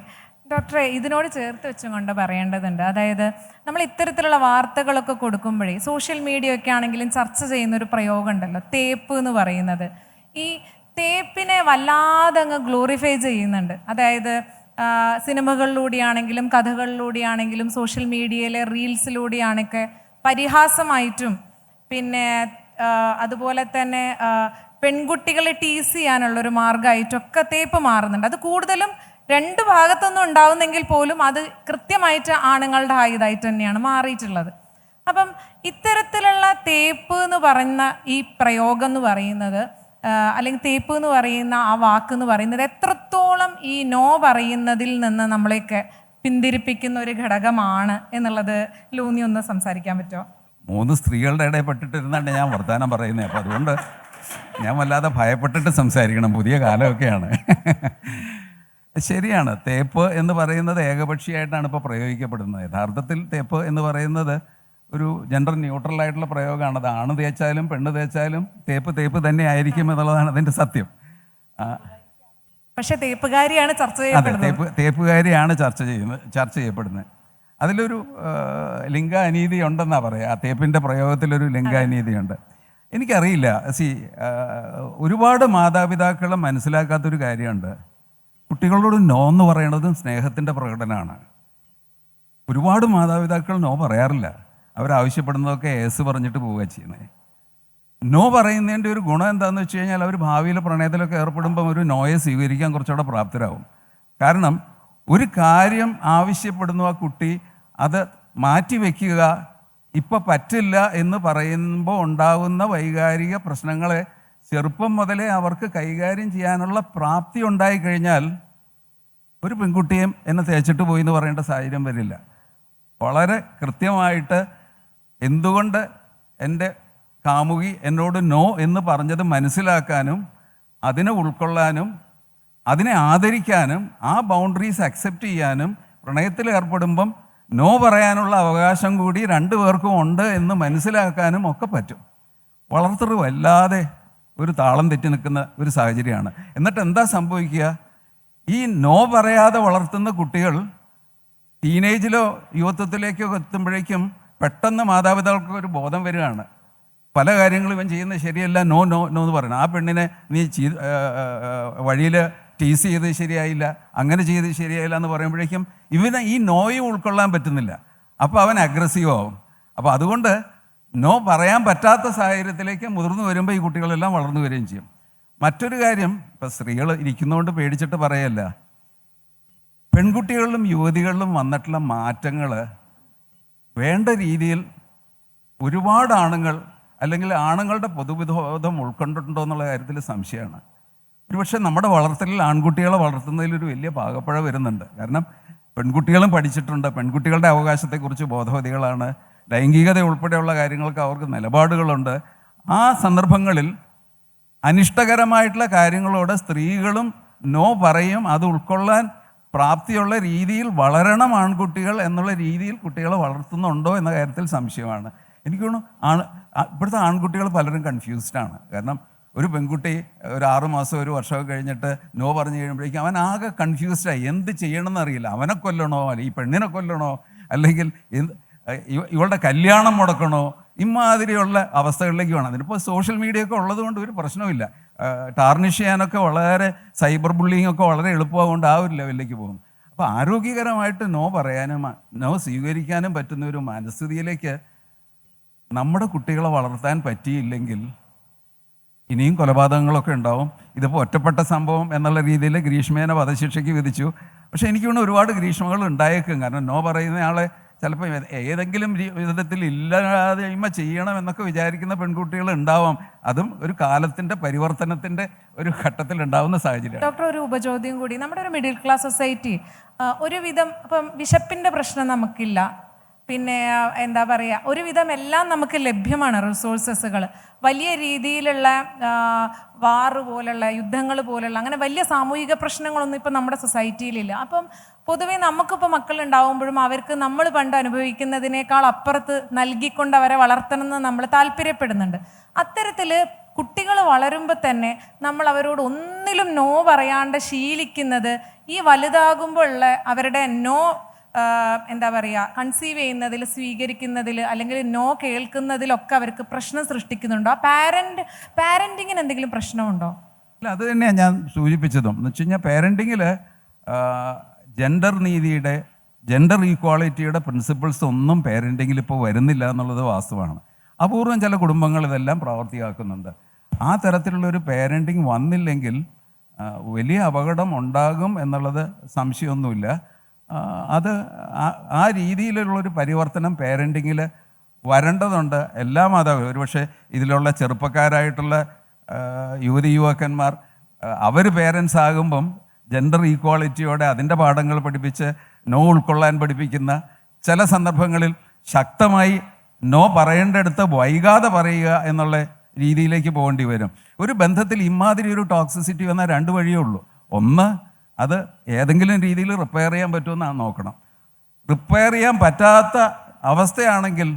[SPEAKER 1] ഡോക്ടറെ, ഇതിനോട് ചേർത്ത് വെച്ചുകൊണ്ട് പറയേണ്ടതുണ്ട്. അതായത് നമ്മൾ ഇത്തരത്തിലുള്ള വാർത്തകളൊക്കെ കൊടുക്കുമ്പോഴേ സോഷ്യൽ മീഡിയ ഒക്കെ ആണെങ്കിലും ചർച്ച ചെയ്യുന്നൊരു പ്രയോഗം ഉണ്ടല്ലോ, തേപ്പ് എന്ന് പറയുന്നത്. ഈ തേപ്പിനെ വല്ലാതെ അങ്ങ് ഗ്ലോറിഫൈ ചെയ്യുന്നുണ്ട്. അതായത് സിനിമകളിലൂടെയാണെങ്കിലും കഥകളിലൂടെയാണെങ്കിലും സോഷ്യൽ മീഡിയയിലെ റീൽസിലൂടെയാണൊക്കെ പരിഹാസമായിട്ടും പിന്നെ അതുപോലെ തന്നെ പെൺകുട്ടികളെ ടീസ് ചെയ്യാനുള്ളൊരു മാർഗമായിട്ടൊക്കെ തേപ്പ് മാറുന്നുണ്ട്. അത് കൂടുതലും രണ്ട് ഭാഗത്തൊന്നും ഉണ്ടാവുന്നെങ്കിൽ പോലും അത് കൃത്യമായിട്ട് ആണുങ്ങളുടെ ആയുധമായിട്ട് തന്നെയാണ് മാറിയിട്ടുള്ളത്. അപ്പം ഇത്തരത്തിലുള്ള തേപ്പ് എന്ന് പറയുന്ന ഈ പ്രയോഗം എന്ന് പറയുന്നത് അല്ലെങ്കിൽ തേപ്പ് എന്ന് പറയുന്ന ആ വാക്ക് എന്ന് പറയുന്നത് എത്രത്തോളം ഈ നോ പറയുന്നതിൽ നിന്ന് നമ്മളെയൊക്കെ പിന്തിരിപ്പിക്കുന്ന ഒരു ഘടകമാണ് എന്നുള്ളത് ലൂന്നി ഒന്ന് സംസാരിക്കാൻ പറ്റുമോ?
[SPEAKER 2] 3 സ്ത്രീകളുടെ ഇടയിൽ പെട്ടിട്ടിരുന്നാണ്ട് ഞാൻ വർത്തമാനം പറയുന്നത്. അപ്പോൾ അതുകൊണ്ട് ഞാൻ വല്ലാതെ ഭയപ്പെട്ടിട്ട് സംസാരിക്കണം. പുതിയ കാലമൊക്കെയാണ്. ശരിയാണ്, തേപ്പ് എന്ന് പറയുന്നത് ഏകപക്ഷീയമായിട്ടാണ് ഇപ്പോൾ പ്രയോഗിക്കപ്പെടുന്നത്. യഥാർത്ഥത്തിൽ തേപ്പ് എന്ന് പറയുന്നത് ഒരു ജെൻഡർ ന്യൂട്രൽ ആയിട്ടുള്ള പ്രയോഗമാണ്. അത് ആണ് തേച്ചാലും പെണ്ണ് തേച്ചാലും തേപ്പ് തന്നെ ആയിരിക്കും എന്നുള്ളതാണ് അതിൻ്റെ സത്യം.
[SPEAKER 1] പക്ഷെ തേപ്പുകാരിയാണ് ചർച്ച ചെയ്യപ്പെടുന്നത്.
[SPEAKER 2] തേപ്പുകാരിയാണ് ചർച്ച ചെയ്യപ്പെടുന്നത്. അതിലൊരു ലിംഗ അനീതി ഉണ്ടെന്നാണ് പറയുക. ആ തേപ്പിൻ്റെ പ്രയോഗത്തിലൊരു ലിംഗ അനീതിയുണ്ട്. എനിക്കറിയില്ല. ഒരുപാട് മാതാപിതാക്കൾ മനസ്സിലാക്കാത്തൊരു കാര്യമുണ്ട്. കുട്ടികളോട് നോ എന്ന് പറയണതും സ്നേഹത്തിൻ്റെ പ്രകടനമാണ്. ഒരുപാട് മാതാപിതാക്കൾ നോ പറയാറില്ല. അവരാവശ്യപ്പെടുന്നതൊക്കെ ഏസ് പറഞ്ഞിട്ട് പോവുക ചെയ്യുന്നത്. നോ പറയുന്നതിൻ്റെ ഒരു ഗുണം എന്താണെന്ന് വെച്ച് കഴിഞ്ഞാൽ അവർ ഭാവിയിൽ പ്രണയത്തിലൊക്കെ ഏർപ്പെടുമ്പം ഒരു നോയെ സ്വീകരിക്കാൻ കുറച്ചുകൂടെ പ്രാപ്തരാകും. കാരണം ഒരു കാര്യം ആവശ്യപ്പെടുന്നു ആ കുട്ടി, അത് മാറ്റി വയ്ക്കുക, ഇപ്പം പറ്റില്ല എന്ന് പറയുമ്പോൾ ഉണ്ടാകുന്ന വൈകാരിക പ്രശ്നങ്ങളെ ചെറുപ്പം മുതലേ അവർക്ക് കൈകാര്യം ചെയ്യാനുള്ള പ്രാപ്തി ഉണ്ടായിക്കഴിഞ്ഞാൽ ഒരു പെൺകുട്ടിയും എന്നെ തേച്ചിട്ട് പോയി എന്ന് പറയേണ്ട സാഹചര്യം വരില്ല. വളരെ കൃത്യമായിട്ട് എന്തുകൊണ്ട് എൻ്റെ കാമുകി എന്നോട് നോ എന്ന് പറഞ്ഞത് മനസ്സിലാക്കാനും അതിനെ ഉൾക്കൊള്ളാനും അതിനെ ആദരിക്കാനും ആ ബൗണ്ടറീസ് അക്സെപ്റ്റ് ചെയ്യാനും പ്രണയത്തിൽ ഏർപ്പെടുമ്പം നോ പറയാനുള്ള അവകാശം കൂടി രണ്ടു പേർക്കും ഉണ്ട് എന്ന് മനസ്സിലാക്കാനും ഒക്കെ പറ്റും. വളർത്തറ് വല്ലാതെ ഒരു താളം തെറ്റി നിൽക്കുന്ന ഒരു സാഹചര്യമാണ്. എന്നിട്ട് എന്താ സംഭവിക്കുക? ഈ നോ പറയാതെ വളർത്തുന്ന കുട്ടികൾ ടീനേജിലോ യുവത്വത്തിലേക്കോ എത്തുമ്പോഴേക്കും പെട്ടെന്ന് മാതാപിതാക്കൾക്ക് ഒരു ബോധം വരികയാണ്. പല കാര്യങ്ങളും ഇവൻ ചെയ്യുന്നത് ശരിയല്ല, നോ നോ നോ എന്ന് പറയണം. ആ പെണ്ണിനെ നീ വഴിയിൽ ടീസ് ചെയ്ത് ശരിയായില്ല, അങ്ങനെ ചെയ്ത് ശരിയായില്ല എന്ന് പറയുമ്പോഴേക്കും ഇവന് ഈ നോയും ഉൾക്കൊള്ളാൻ പറ്റുന്നില്ല. അപ്പോൾ അവൻ അഗ്രസീവ് ആവും. അപ്പോൾ അതുകൊണ്ട് നോ പറയാൻ പറ്റാത്ത സാഹചര്യത്തിലേക്ക് മുതിർന്നു വരുമ്പോൾ ഈ കുട്ടികളെല്ലാം വളർന്നു വരികയും ചെയ്യും. മറ്റൊരു കാര്യം, ഇപ്പം സ്ത്രീകൾ ഇരിക്കുന്നതുകൊണ്ട് പേടിച്ചിട്ട് പറയല്ല, പെൺകുട്ടികളിലും യുവതികളിലും വന്നിട്ടുള്ള മാറ്റങ്ങൾ വേണ്ട രീതിയിൽ ഒരുപാട് ആണുങ്ങൾ അല്ലെങ്കിൽ ആണുങ്ങളുടെ പൊതുബോധം ഉൾക്കൊണ്ടിട്ടുണ്ടോ എന്നുള്ള കാര്യത്തിൽ സംശയമാണ്. ഒരുപക്ഷെ നമ്മുടെ വളർത്തലിൽ ആൺകുട്ടികളെ വളർത്തുന്നതിലൊരു വലിയ പാകപ്പഴ വരുന്നുണ്ട്. കാരണം പെൺകുട്ടികളും പഠിച്ചിട്ടുണ്ട്, പെൺകുട്ടികളുടെ അവകാശത്തെക്കുറിച്ച് ബോധവതികളാണ്, ലൈംഗികത ഉൾപ്പെടെയുള്ള കാര്യങ്ങൾക്ക് അവർക്ക് നിലപാടുകളുണ്ട്. ആ സന്ദർഭങ്ങളിൽ അനിഷ്ടകരമായിട്ടുള്ള കാര്യങ്ങളോട് സ്ത്രീകളും നോ പറയും. അത് ഉൾക്കൊള്ളാൻ പ്രാപ്തിയുള്ള രീതിയിൽ വളരണം ആൺകുട്ടികൾ എന്നുള്ള രീതിയിൽ കുട്ടികളെ വളർത്തുന്നുണ്ടോ എന്ന കാര്യത്തിൽ സംശയമാണ്. എനിക്ക് തോന്നുന്നു ഇപ്പോഴത്തെ ആൺകുട്ടികൾ പലരും കൺഫ്യൂസ്ഡാണ്. കാരണം ഒരു പെൺകുട്ടി ഒരു 6 മാസം 1 വർഷമൊക്കെ കഴിഞ്ഞിട്ട് നോ പറഞ്ഞു കഴിയുമ്പോഴേക്കും അവൻ ആകെ കൺഫ്യൂസ്ഡായി. എന്ത് ചെയ്യണമെന്ന് അറിയില്ല. അവനെ കൊല്ലണോ, അല്ലെങ്കിൽ ഈ പെണ്ണിനെ കൊല്ലണോ, അല്ലെങ്കിൽ ഇവളുടെ കല്യാണം മുടക്കണോ, ഇമാതിരിയുള്ള അവസ്ഥകളിലേക്ക് വേണം. അതിനിപ്പോൾ സോഷ്യൽ മീഡിയ ഒക്കെ ഉള്ളത് കൊണ്ട് ഒരു പ്രശ്നമില്ല. ടാർണിഷ് ചെയ്യാനൊക്കെ വളരെ സൈബർ ബുള്ളിങ് ഒക്കെ വളരെ എളുപ്പമാകൊണ്ട് ആ ഒരു ലെവലിലേക്ക് പോകും. അപ്പോൾ ആരോഗ്യകരമായിട്ട് നോ പറയാനും നോ സ്വീകരിക്കാനും പറ്റുന്ന ഒരു മനസ്ഥിതിയിലേക്ക് നമ്മുടെ കുട്ടികളെ വളർത്താൻ പറ്റിയില്ലെങ്കിൽ ഇനിയും കൊലപാതകങ്ങളൊക്കെ ഉണ്ടാവും. ഇതിപ്പോൾ ഒറ്റപ്പെട്ട സംഭവം എന്നുള്ള രീതിയിൽ ഗ്രീഷ്മേനെ വധശിക്ഷയ്ക്ക് വിധിച്ചു. പക്ഷേ എനിക്ക് തോന്നുന്നു ഒരുപാട് ഗ്രീഷ്മകൾ ഉണ്ടായേക്കും. കാരണം നോ പറയുന്ന ആളെ ചിലപ്പോൾ ഏതെങ്കിലും വിധത്തിൽ ഇല്ലായ്മ ചെയ്യണം എന്നൊക്കെ വിചാരിക്കുന്ന പെൺകുട്ടികൾ ഉണ്ടാവാം. അതും ഒരു കാലത്തിൻ്റെ പരിവർത്തനത്തിൻ്റെ ഒരു ഘട്ടത്തിൽ ഉണ്ടാവുന്ന സാഹചര്യം.
[SPEAKER 1] ഡോക്ടർ, ഒരു ഉപചോദ്യം കൂടി. നമ്മുടെ ഒരു മിഡിൽ ക്ലാസ് സൊസൈറ്റി ഒരുവിധം ഇപ്പം വിശപ്പിൻ്റെ പ്രശ്നം നമുക്കില്ല, പിന്നെ എന്താ പറയുക, ഒരുവിധം എല്ലാം നമുക്ക് ലഭ്യമാണ്, റിസോഴ്സസുകൾ. വലിയ രീതിയിലുള്ള വാറ് പോലുള്ള യുദ്ധങ്ങൾ പോലുള്ള അങ്ങനെ വലിയ സാമൂഹിക പ്രശ്നങ്ങളൊന്നും ഇപ്പം നമ്മുടെ സൊസൈറ്റിയിലില്ല. അപ്പം പൊതുവേ നമുക്കിപ്പോൾ മക്കളുണ്ടാവുമ്പോഴും അവർക്ക് നമ്മൾ പണ്ട് അനുഭവിക്കുന്നതിനേക്കാൾ അപ്പുറത്ത് നൽകിക്കൊണ്ട് അവരെ വളർത്തണമെന്ന് നമ്മൾ താല്പര്യപ്പെടുന്നുണ്ട്. അത്തരത്തിൽ കുട്ടികൾ വളരുമ്പോൾ തന്നെ നമ്മൾ അവരോട് ഒന്നിലും നോ പറയാണ്ട് ശീലിക്കുന്നത് ഈ വലുതാകുമ്പോൾ ഉള്ള അവരുടെ നോ എന്താ പറയുക, കൺസീവ് ചെയ്യുന്നതിൽ, സ്വീകരിക്കുന്നതിൽ, അല്ലെങ്കിൽ നോ കേൾക്കുന്നതിലൊക്കെ അവർക്ക് പ്രശ്നം സൃഷ്ടിക്കുന്നുണ്ടോ? പാരൻറ്റിങ്ങിന് എന്തെങ്കിലും പ്രശ്നമുണ്ടോ?
[SPEAKER 2] അല്ല, അത് തന്നെയാണ് ഞാൻ സൂചിപ്പിച്ചതും. എന്ന് വെച്ച് കഴിഞ്ഞാൽ പാരൻറ്റിങ്ങിൽ ജെൻഡർ നീതിയുടെ, ജെൻഡർ ഈക്വാളിറ്റിയുടെ പ്രിൻസിപ്പിൾസ് ഒന്നും പാരൻറ്റിങ്ങിൽ ഇപ്പോൾ വരുന്നില്ല എന്നുള്ളത് വാസ്തവമാണ്. അപൂർവം ചില കുടുംബങ്ങൾ ഇതെല്ലാം പ്രാവർത്തിയാക്കുന്നുണ്ട്. ആ തരത്തിലുള്ളൊരു പാരൻറ്റിങ് വന്നില്ലെങ്കിൽ വലിയ അപകടം ഉണ്ടാകും എന്നുള്ളത് സംശയമൊന്നുമില്ല. അത് ആ രീതിയിലുള്ളൊരു പരിവർത്തനം പാരൻറ്റിങ്ങിൽ വരേണ്ടതുണ്ട്. എല്ലാ മാതാപിതാക്കളും, ഒരുപക്ഷെ ഇതിലുള്ള ചെറുപ്പക്കാരായിട്ടുള്ള യുവതിയുവാക്കന്മാർ അവർ പേരൻസ് ആകുമ്പം ജെൻഡർ ഈക്വാളിറ്റിയോടെ അതിൻ്റെ പാഠങ്ങൾ പഠിപ്പിച്ച് നോ ഉൾക്കൊള്ളാൻ പഠിപ്പിക്കുന്ന, ചില സന്ദർഭങ്ങളിൽ ശക്തമായി നോ പറയേണ്ടടുത്ത് വൈകാതെ പറയുക എന്നുള്ള രീതിയിലേക്ക് പോകേണ്ടി വരും. ഒരു ബന്ധത്തിൽ ഇമാതിരി ഒരു ടോക്സിസിറ്റി വന്നാൽ 2 വഴിയേ ഉള്ളൂ. ഒന്ന്, അത് ഏതെങ്കിലും രീതിയിൽ റിപ്പയർ ചെയ്യാൻ പറ്റുമെന്നാണ് നോക്കണം. റിപ്പയർ ചെയ്യാൻ പറ്റാത്ത അവസ്ഥയാണെങ്കിൽ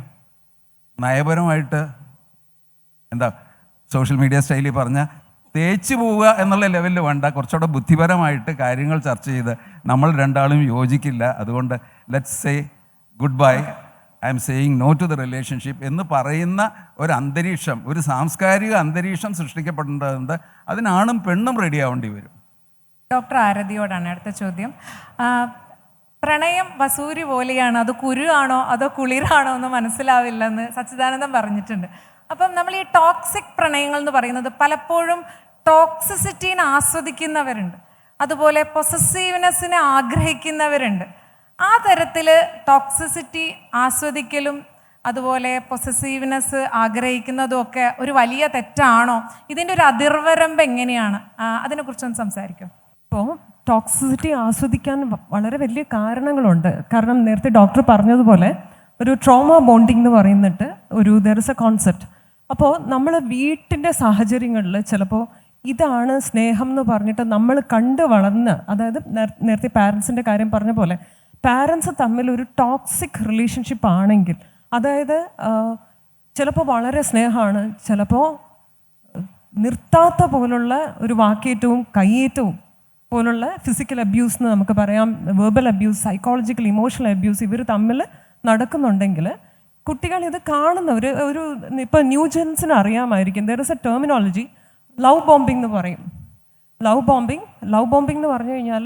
[SPEAKER 2] നയപരമായിട്ട്, എന്താ സോഷ്യൽ മീഡിയ സ്റ്റൈലിൽ പറഞ്ഞാൽ തേച്ച് പോവുക എന്നുള്ള ലെവലിൽ വേണ്ട, കുറച്ചുകൂടെ ബുദ്ധിപരമായിട്ട് കാര്യങ്ങൾ ചർച്ച ചെയ്ത് നമ്മൾ രണ്ടാളും യോജിക്കില്ല, അതുകൊണ്ട് let's say goodbye, I'm saying no to the relationship എന്ന് പറയുന്ന ഒരു അന്തരീക്ഷം, ഒരു സാംസ്കാരിക അന്തരീക്ഷം സൃഷ്ടിക്കപ്പെടേണ്ടതുണ്ട്. അതിനാണും പെണ്ണും റെഡി ആവേണ്ടി വരും.
[SPEAKER 1] ഡോക്ടർ ആരതിയോടാണ് അടുത്ത ചോദ്യം. പ്രണയം വസൂരി പോലെയാണ്, അത് കുരുവാണോ അതോ കുളിരാണോ എന്ന് മനസ്സിലാവില്ലെന്ന് സച്ചിദാനന്ദൻ പറഞ്ഞിട്ടുണ്ട്. അപ്പം നമ്മൾ ഈ ടോക്സിക് പ്രണയങ്ങൾ എന്ന് പറയുന്നത് പലപ്പോഴും ടോക്സിസിറ്റീനെ ആസ്വദിക്കുന്നവരുണ്ട്, അതുപോലെ പൊസസീവ്നെസ്സിനെ ആഗ്രഹിക്കുന്നവരുണ്ട്. ആ തരത്തിൽ ടോക്സിസിറ്റി ആസ്വദിക്കലും അതുപോലെ പൊസസീവ്നെസ് ആഗ്രഹിക്കുന്നതും ഒക്കെ ഒരു വലിയ തെറ്റാണോ? ഇതിൻ്റെ ഒരു അതിർവരമ്പ് എങ്ങനെയാണ്? അതിനെക്കുറിച്ചൊന്ന് സംസാരിക്കും.
[SPEAKER 3] ഇപ്പോൾ ടോക്സിസിറ്റി ആസ്വദിക്കാൻ വളരെ വലിയ കാരണങ്ങളുണ്ട്. കാരണം നേരത്തെ ഡോക്ടർ പറഞ്ഞതുപോലെ ഒരു ട്രോമ ബോണ്ടിങ് എന്ന് പറയുന്നിട്ട് ദർ ഇസ് എ കോൺസെപ്റ്റ്. അപ്പോൾ നമ്മൾ വീട്ടിൻ്റെ സാഹചര്യങ്ങളിൽ ചിലപ്പോൾ ഇതാണ് സ്നേഹം എന്ന് പറഞ്ഞിട്ട് നമ്മൾ കണ്ട് വളർന്ന്, അതായത് നേരത്തെ പാരൻസിൻ്റെ കാര്യം പറഞ്ഞ പോലെ പാരൻസ് തമ്മിൽ ഒരു ടോക്സിക് റിലേഷൻഷിപ്പ് ആണെങ്കിൽ, അതായത് ചിലപ്പോൾ വളരെ സ്നേഹമാണ്, ചിലപ്പോൾ നിർത്താത്ത പോലുള്ള ഒരു വാക്കേറ്റവും കയ്യേറ്റവും പോലുള്ള ഫിസിക്കൽ അബ്യൂസ് എന്ന് നമുക്ക് പറയാം, verbal abuse, psychological emotional abuse ഇവർ തമ്മിൽ നടക്കുന്നുണ്ടെങ്കിൽ കുട്ടികൾ ഇത് കാണുന്നവർ ഇപ്പോൾ ന്യൂ ജെൻസിന് അറിയാമായിരിക്കും, there is A terminology love bombing എന്ന് പറയും. ലവ് ബോംബിംഗ് എന്ന് പറഞ്ഞു കഴിഞ്ഞാൽ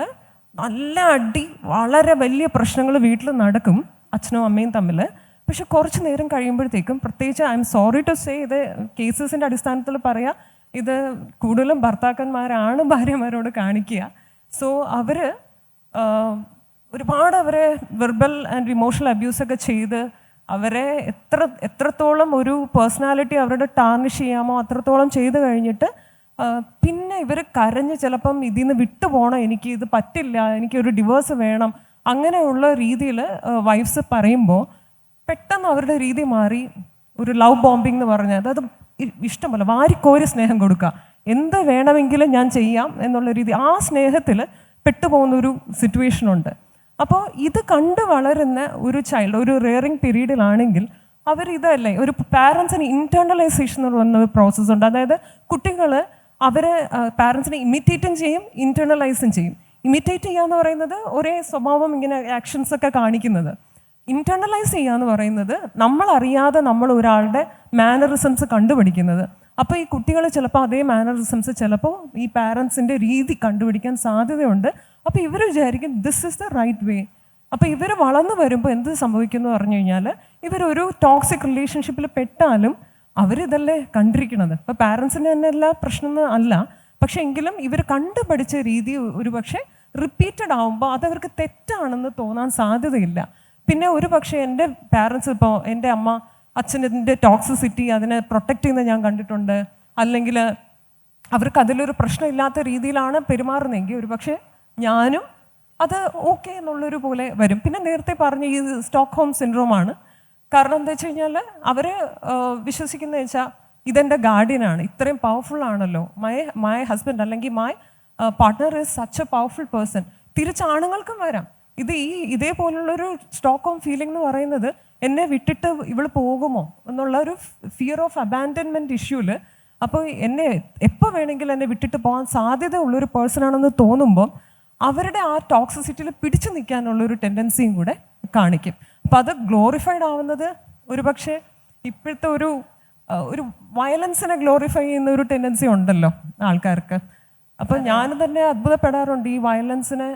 [SPEAKER 3] നല്ല അടി, വളരെ വലിയ പ്രശ്നങ്ങൾ വീട്ടിൽ നടക്കും അച്ഛനും അമ്മയും തമ്മിൽ. പക്ഷെ കുറച്ച് നേരം കഴിയുമ്പോഴത്തേക്കും, പ്രത്യേകിച്ച് I'm sorry to say, ഇത് കേസസിൻ്റെ അടിസ്ഥാനത്തിൽ പറയാം, ഇത് കൂടുതലും ഭർത്താക്കന്മാരാണ് ഭാര്യമാരോട് കാണിക്കുക. സോ അവർ ഒരുപാട് അവരെ വെർബൽ ആൻഡ് ഇമോഷണൽ അബ്യൂസൊക്കെ ചെയ്ത് അവരെ എത്രത്തോളം ഒരു പേഴ്സണാലിറ്റി അവരുടെ ടാർണിഷ് ചെയ്യാമോ അത്രത്തോളം ചെയ്ത് കഴിഞ്ഞിട്ട് പിന്നെ ഇവർ കരഞ്ഞ് ചിലപ്പം ഇതിൽ നിന്ന് വിട്ടുപോകണം, എനിക്ക് ഇത് പറ്റില്ല, എനിക്കൊരു ഡിവോഴ്സ് വേണം, അങ്ങനെയുള്ള രീതിയിൽ വൈഫ്സ് പറയുമ്പോൾ പെട്ടെന്ന് അവരുടെ രീതി മാറി ഒരു ലവ് ബോംബിംഗ് എന്ന് പറഞ്ഞാൽ, അതായത് ഇഷ്ടമല്ല വാരിക്കോരി സ്നേഹം കൊടുക്കുക, എന്ത് വേണമെങ്കിലും ഞാൻ ചെയ്യാം എന്നുള്ള രീതി, ആ സ്നേഹത്തിൽ പെട്ടുപോകുന്നൊരു സിറ്റുവേഷനുണ്ട്. അപ്പോൾ ഇത് കണ്ട് വളരുന്ന ഒരു ചൈൽഡ് ഒരു റിയറിങ് പീരീഡിലാണെങ്കിൽ അവരിതല്ലേ ഒരു പാരൻസിന് ഇൻറ്റേർണലൈസേഷൻ എന്ന് പറയുന്ന ഒരു പ്രോസസ്സുണ്ട്. അതായത് കുട്ടികൾ അവരെ പാരൻസിനെ ഇമിറ്റേറ്റും ചെയ്യും, ഇൻറ്റേർണലൈസും ചെയ്യും. ഇമിറ്റേറ്റ് ചെയ്യുക എന്ന് പറയുന്നത് ഒരേ സ്വഭാവം ഇങ്ങനെ ആക്ഷൻസൊക്കെ കാണിക്കുന്നത്. ഇൻറ്റേർണലൈസ് ചെയ്യുക എന്ന് പറയുന്നത് നമ്മളറിയാതെ നമ്മൾ ഒരാളുടെ മാനറിസംസ് കണ്ടുപിടിക്കുന്നത്. അപ്പോൾ ഈ കുട്ടികൾ ചിലപ്പോൾ അതേ മാനറിസംസ് ചിലപ്പോൾ ഈ പാരൻസിൻ്റെ രീതി കണ്ടുപിടിക്കാൻ സാധ്യതയുണ്ട്. അപ്പോൾ ഇവർ വിചാരിക്കും this is the right way. അപ്പോൾ ഇവർ വളർന്നു വരുമ്പോൾ എന്ത് സംഭവിക്കുന്നു പറഞ്ഞു കഴിഞ്ഞാൽ ഇവരൊരു ടോക്സിക് റിലേഷൻഷിപ്പിൽ പെട്ടാലും അവരിതല്ലേ കണ്ടിരിക്കണത്. ഇപ്പോൾ പാരൻസിന് തന്നെ എല്ലാ പ്രശ്നമൊന്നും അല്ല, പക്ഷേ എങ്കിലും ഇവർ കണ്ടുപഠിച്ച രീതി ഒരു പക്ഷേ റിപ്പീറ്റഡ് ആകുമ്പോൾ അതവർക്ക് തെറ്റാണെന്ന് തോന്നാൻ സാധ്യതയില്ല. പിന്നെ ഒരു പക്ഷേ എൻ്റെ പാരൻസ്, ഇപ്പോൾ എൻ്റെ അമ്മ അച്ഛൻ്റെ ടോക്സിസിറ്റി അതിനെ പ്രൊട്ടക്റ്റ് ചെയ്യുന്നത് ഞാൻ കണ്ടിട്ടുണ്ട്, അല്ലെങ്കിൽ അവർക്ക് അതിലൊരു പ്രശ്നമില്ലാത്ത രീതിയിലാണ് പെരുമാറുന്നതെങ്കിൽ ഒരു പക്ഷേ ഞാനും അത് ഓക്കെ എന്നുള്ളൊരു പോലെ വരും. പിന്നെ നേരത്തെ പറഞ്ഞ ഈ സ്റ്റോക്ക്ഹോം സിൻഡ്രോമാണ്. കാരണം എന്താ വെച്ച് കഴിഞ്ഞാൽ അവർ വിശ്വസിക്കുന്നത് വെച്ചാൽ ഇതെൻ്റെ ഗാർഡിയനാണ്, ഇത്രയും പവർഫുൾ ആണല്ലോ, മൈ ഹസ്ബൻഡ് അല്ലെങ്കിൽ my partner is such A powerful person. തിരിച്ച് ആണുങ്ങൾക്കും വരാം ഇതേപോലുള്ളൊരു സ്റ്റോക്ക്ഹോം ഫീലിംഗ് എന്ന് പറയുന്നത്, എന്നെ വിട്ടിട്ട് ഇവൾ പോകുമോ എന്നുള്ള ഒരു ഫിയർ ഓഫ് അബാൻഡൻമെൻറ്റ് ഇഷ്യൂവിൽ, അപ്പോൾ എന്നെ എപ്പോൾ വേണമെങ്കിലും എന്നെ വിട്ടിട്ട് പോകാൻ സാധ്യത ഉള്ളൊരു പേഴ്സൺ ആണെന്ന് തോന്നുമ്പോൾ അവരുടെ ആ ടോക്സിസിറ്റിയിൽ പിടിച്ചു നിൽക്കാനുള്ളൊരു ടെൻഡൻസിയും കൂടെ കാണിക്കും. അപ്പം അത് ഗ്ലോറിഫൈഡ് ആവുന്നത് ഒരു പക്ഷേ ഇപ്പോഴത്തെ ഒരു വയലൻസിനെ ഗ്ലോറിഫൈ ചെയ്യുന്ന ഒരു ടെൻഡൻസി ഉണ്ടല്ലോ ആൾക്കാർക്ക്. അപ്പം ഞാൻ തന്നെ അത്ഭുതപ്പെടാറുണ്ട് ഈ വയലൻസിനെ.